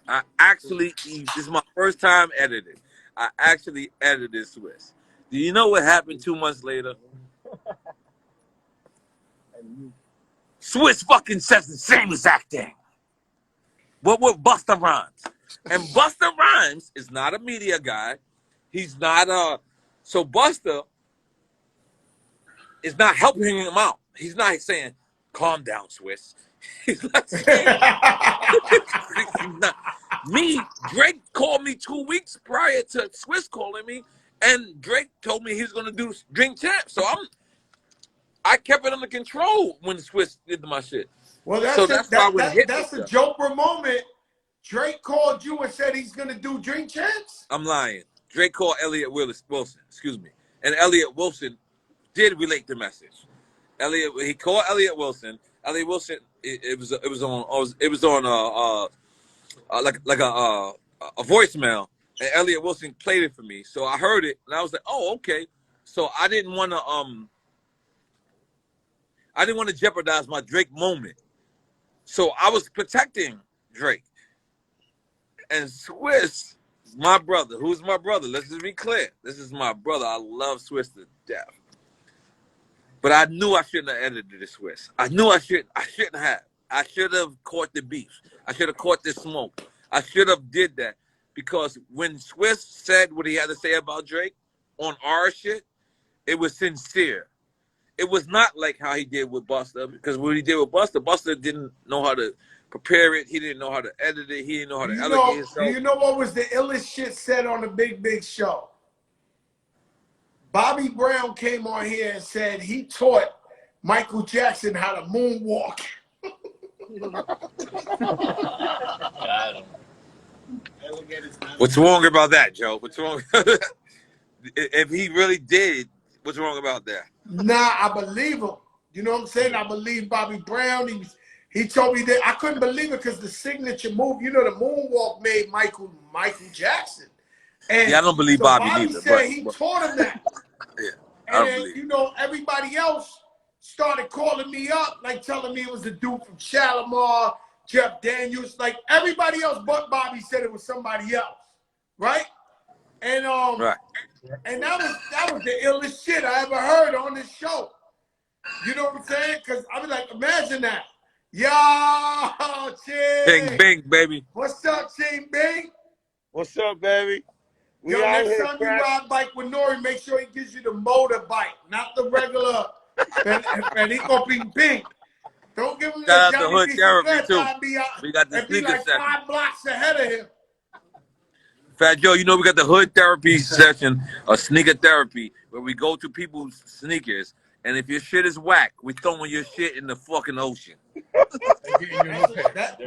I actually, this is my first time editing. I actually edited Swiss. Do you know what happened 2 months later? Swiss fucking says the same exact thing. But with Busta Rhymes. And Busta Rhymes is not a media guy. He's not a... So Busta is not helping him out. He's not saying, calm down, Swiss. He's not saying... He's not. Me, Drake called me 2 weeks prior to Swiss calling me, and Drake told me he was going to do Drink Champ. So I kept it under control when Swiss did my shit. Well, that's a Joker moment. Drake called you and said he's gonna do Drink Champs? I'm lying. Drake called Elliot Wilson, excuse me. And Elliot Wilson did relate the message. He called Elliot Wilson. Elliot Wilson, it was on a voicemail, and Elliot Wilson played it for me. So I heard it and I was like, oh, okay. So I didn't want to jeopardize my Drake moment. So I was protecting Drake. And Swiss, my brother, who's my brother? Let's just be clear. This is my brother. I love Swiss to death. But I knew I shouldn't have edited the Swiss. I knew I shouldn't have. I should have caught the beef. I should have caught the smoke. I should have did that. Because when Swiss said what he had to say about Drake on our shit, it was sincere. It was not like how he did with Busta, because what he did with Busta didn't know how to prepare it. He didn't know how to edit it. He didn't know how to elevate himself. Do you know what was the illest shit said on the Big Show? Bobby Brown came on here and said he taught Michael Jackson how to moonwalk. What's wrong about that, Joe? What's wrong? If he really did, what's wrong about that? Nah, I believe him. You know what I'm saying? I believe Bobby Brown. He told me that. I couldn't believe it because the signature move, you know, the moonwalk made Michael Jackson. And yeah, I don't believe so Bobby either. Said he taught him that. Yeah, and then, you know, everybody else started calling me up, like telling me it was the dude from Shalimar, Jeff Daniels. Like everybody else but Bobby said it was somebody else. Right? And right. And that was the illest shit I ever heard on this show. You know what I'm saying? Because I was like, imagine that. Yo, Ching. Bing, bing, baby. What's up, Ching Bing? What's up, baby? Yo, next time you ride bike with Nori, make sure he gives you the motorbike, not the regular Perico Ping Ping. Don't give him Shout the out to Johnny Hood B. Therapy, too. We got the sneaker like session. 5 blocks ahead of him. Fat Joe, you know we got the Hood Therapy session, or sneaker therapy, where we go to people's sneakers, and if your shit is whack, we throwing your shit in the fucking ocean.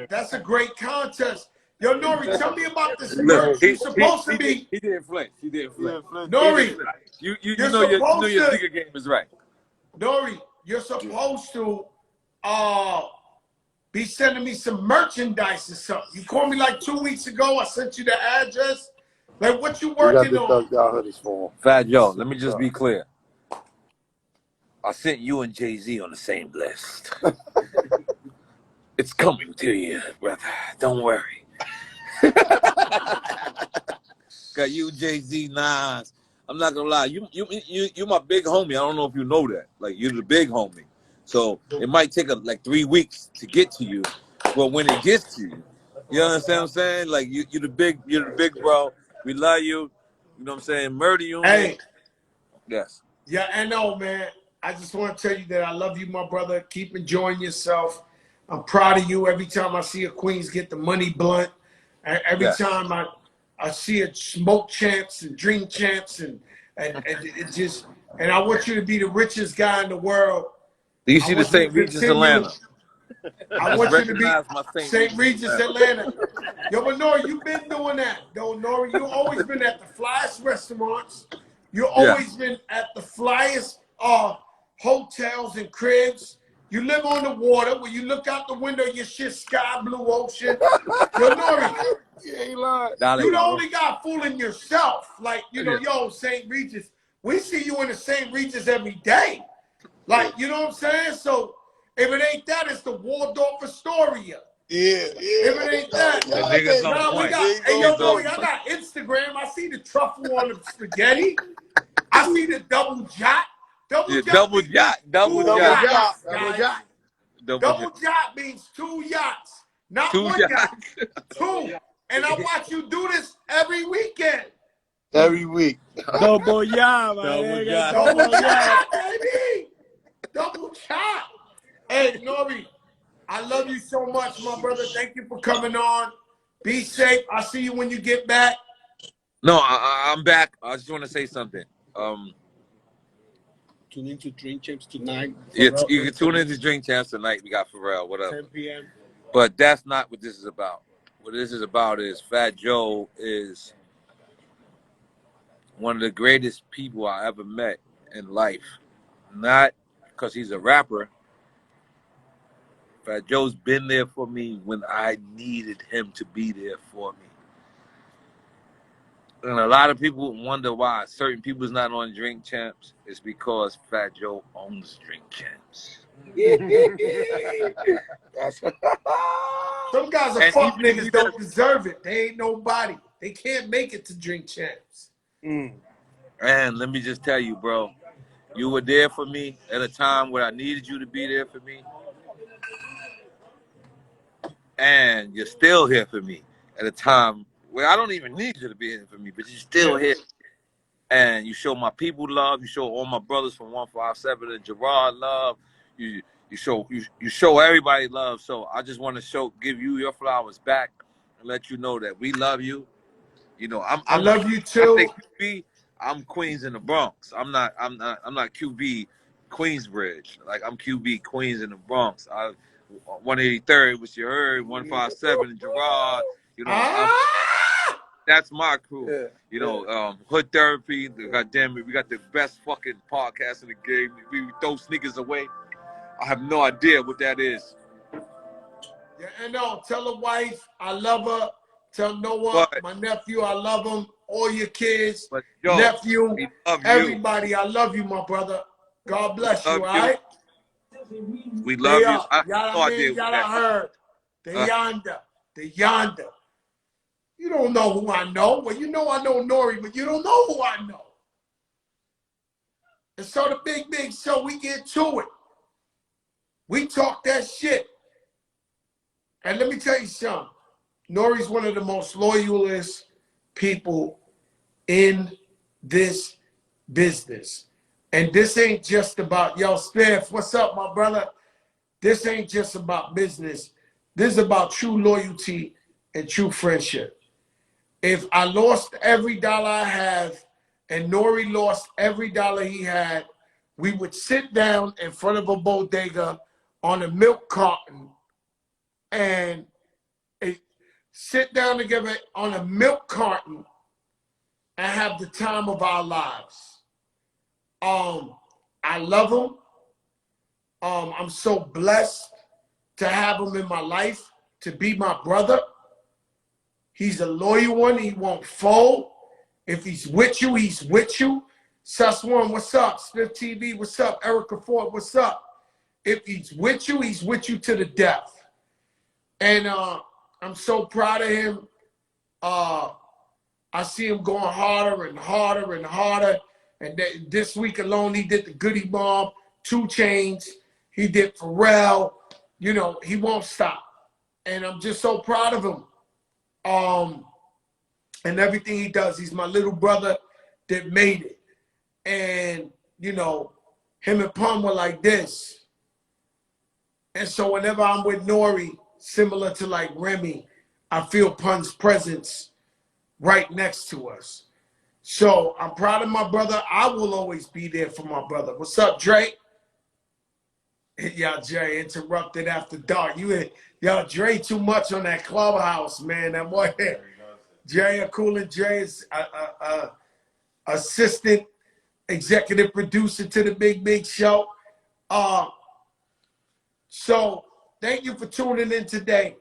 That's a great contest. Yo, Nori, tell me about this merch. You're supposed to be. He didn't flinch. Nori, you know your sneaker game is right. Nori, you're supposed to be sending me some merchandise or something. You called me like 2 weeks ago. I sent you the address. Like, what you working on? Hoodies for him. Fat Joe, let me just be clear. I sent you and Jay-Z on the same list. It's coming to you, brother. Don't worry. Got you, Jay-Z, Nas. I'm not gonna lie. You my big homie. I don't know if you know that. Like, you're the big homie. So it might take like 3 weeks to get to you, but when it gets to you, you understand what I'm saying? Like you're the big bro. We love you. You know what I'm saying? Murder you. Hey. Yes. Yeah, I know, man. I just want to tell you that I love you, my brother. Keep enjoying yourself. I'm proud of you. Every time I see a Queens get the money blunt, every time I see a Smoke Champs and Drink Champs and and it just, and I want you to be the richest guy in the world. Do you I see the want you to St. Regis continue. Atlanta? I Just want you to be recognize my St. St. Regis Regis, Atlanta. Atlanta. Yo, but Nori, you've been doing that. Though, Nori, you always been at the flyest restaurants. You Yeah. always been at the flyest hotels and cribs. You live on the water. When you look out the window, your shit sky blue ocean. Yo, Nori, You ain't lying. Dale, you the cabrón. only guy fooling yourself. Like, you know, Yeah. yo, St. Regis. We see you in the St. Regis every day. Like, you know what I'm saying? So if it ain't that, it's the Waldorf Astoria. Yeah. If it ain't that, The niggas on nah, we point. got. Hey, yo, He's on Nori, I point. got Instagram. I see the truffle on the spaghetti. I see the double jot. Yeah, double jot, double Two jot, yachts, Double guys. jot. Double jot means 2 yachts, not Two 1 yachts. yacht. 2. And I watch you do this every weekend. Every week. Double ya, my Double nigga. jot. Double jot, baby. Double jot. Hey, Nori, I love you so much, my brother. Thank you for coming on. Be safe. I'll see you when you get back. No, I'm back. I just want to say something. Tune into Drink Champs tonight. You Pharrell can is tune into Drink Champs tonight. We got Pharrell, whatever. 10 p.m. But that's not what this is about. What this is about is Fat Joe is one of the greatest people I ever met in life. Not because he's a rapper. Fat Joe's been there for me when I needed him to be there for me. And a lot of people wonder why certain people's not on Drink Champs. It's because Fat Joe owns Drink Champs. Some guys are And fuck even if niggas he don't deserve it. They ain't nobody. They can't make it to Drink Champs. And let me just tell you, bro, you were there for me at a time where I needed you to be there for me. And you're still here for me at a time where I don't even need you to be here for me, but you're still here. And you show my people love. You show all my brothers from 157 and Gerard love. You show everybody love. So I just want to give you your flowers back and let you know that we love you. You know, I love you I too. say QB, I'm Queens in the Bronx. I'm not QB Queensbridge. Like I'm QB Queens in the Bronx. 183rd, which you heard, 157 and Gerard. You know, that's my crew. Yeah. You know, Hood Therapy. Goddamn it, we got the best fucking podcast in the game. We throw sneakers away. I have no idea what that is. Yeah, and no, tell the wife I love her. Tell Noah, my nephew, I love him. All your kids, But yo, nephew, we love you. everybody, I love you, my brother. God bless you, all right? We love you. I have Yada no idea what yada that heard. The yonder. You don't know who I know. Well, you know I know Nori, but you don't know who I know. And so the big show, we get to it. We talk that shit. And let me tell you something. Nori's one of the most loyalist people in this business. And this ain't just about, yo, Spiff, what's up, my brother? This ain't just about business. This is about true loyalty and true friendship. If I lost every dollar I have and Nori lost every dollar he had, we would sit down in front of a bodega on a milk carton and sit down together on a milk carton and have the time of our lives. I love him. I'm so blessed to have him in my life, to be my brother. He's a loyal one. He won't fold. If he's with you, he's with you. Sus1, what's up? Smith TV, what's up? Erica Ford, what's up? If he's with you to the death. And I'm so proud of him. I see him going harder and harder and harder. And this week alone, he did the Goody Mob, 2 Chainz. He did Pharrell. You know, he won't stop. And I'm just so proud of him. And everything he does. He's my little brother that made it. And, you know, him and Pun were like this. And so whenever I'm with Nori, similar to like Remy, I feel Pun's presence right next to us. So I'm proud of my brother. I will always be there for my brother. What's up, Dre? Y'all, Dre interrupted after dark. Y'all, Dre too much on that clubhouse, man. That boy, Dre, a coolin' Dre is assistant executive producer to the Big Show. So thank you for tuning in today.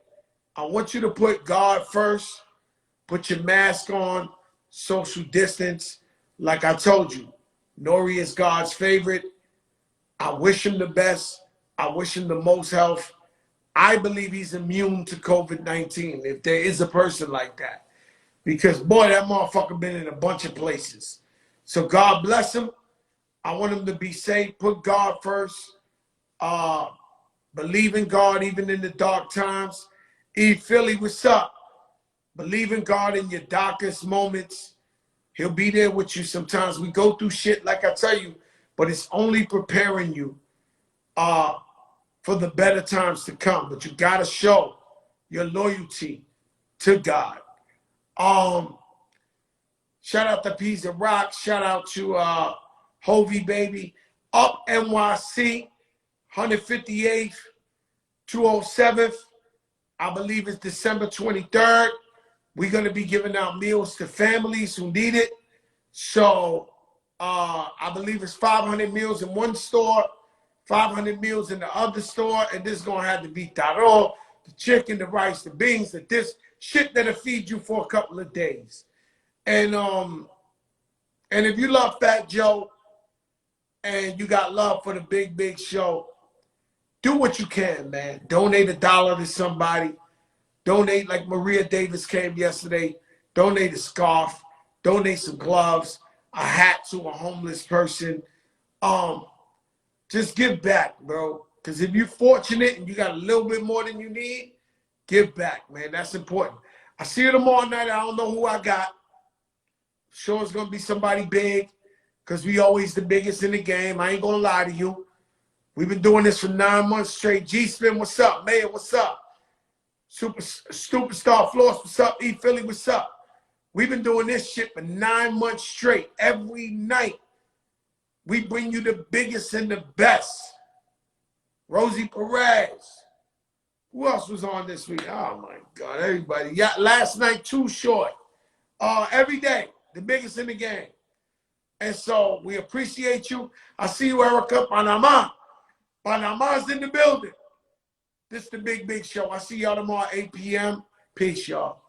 I want you to put God first. Put your mask on, social distance. Like I told you, Nori is God's favorite. I wish him the best. I wish him the most health. I believe he's immune to COVID-19, if there is a person like that. Because, boy, that motherfucker been in a bunch of places. So God bless him. I want him to be safe. Put God first. Believe in God even in the dark times. E. Philly, what's up? Believe in God in your darkest moments. He'll be there with you sometimes. We go through shit, like I tell you, but it's only preparing you for the better times to come. But you got to show your loyalty to God. Shout out to P's and Rock. Shout out to Hovey Baby. Up NYC, 158th, 207th. I believe it's December 23rd. We're going to be giving out meals to families who need it. So I believe it's 500 meals in one store, 500 meals in the other store, and this is going to have to be taro, the chicken, the rice, the beans, this shit that'll feed you for a couple of days. And if you love Fat Joe and you got love for the Big Show, do what you can, man. Donate $1 to somebody. Donate like Maria Davis came yesterday. Donate a scarf. Donate some gloves, a hat to a homeless person. Just give back, bro. Because if you're fortunate and you got a little bit more than you need, give back, man. That's important. I see you tomorrow night. I don't know who I got. Sure it's going to be somebody big because we always the biggest in the game. I ain't going to lie to you. We've been doing this for 9 months straight. G-Spin, what's up? Mayor, what's up? Superstar Floss, what's up? E. Philly, what's up? We've been doing this shit for 9 months straight. Every night, we bring you the biggest and the best. Rosie Perez. Who else was on this week? Oh, my God, everybody. Yeah, last night, Too Short. Every day, the biggest in the game. And so we appreciate you. I see you, Erica. Panama. Panama's in the building. This is the Big Show. I see y'all tomorrow, 8 p.m. Peace, y'all.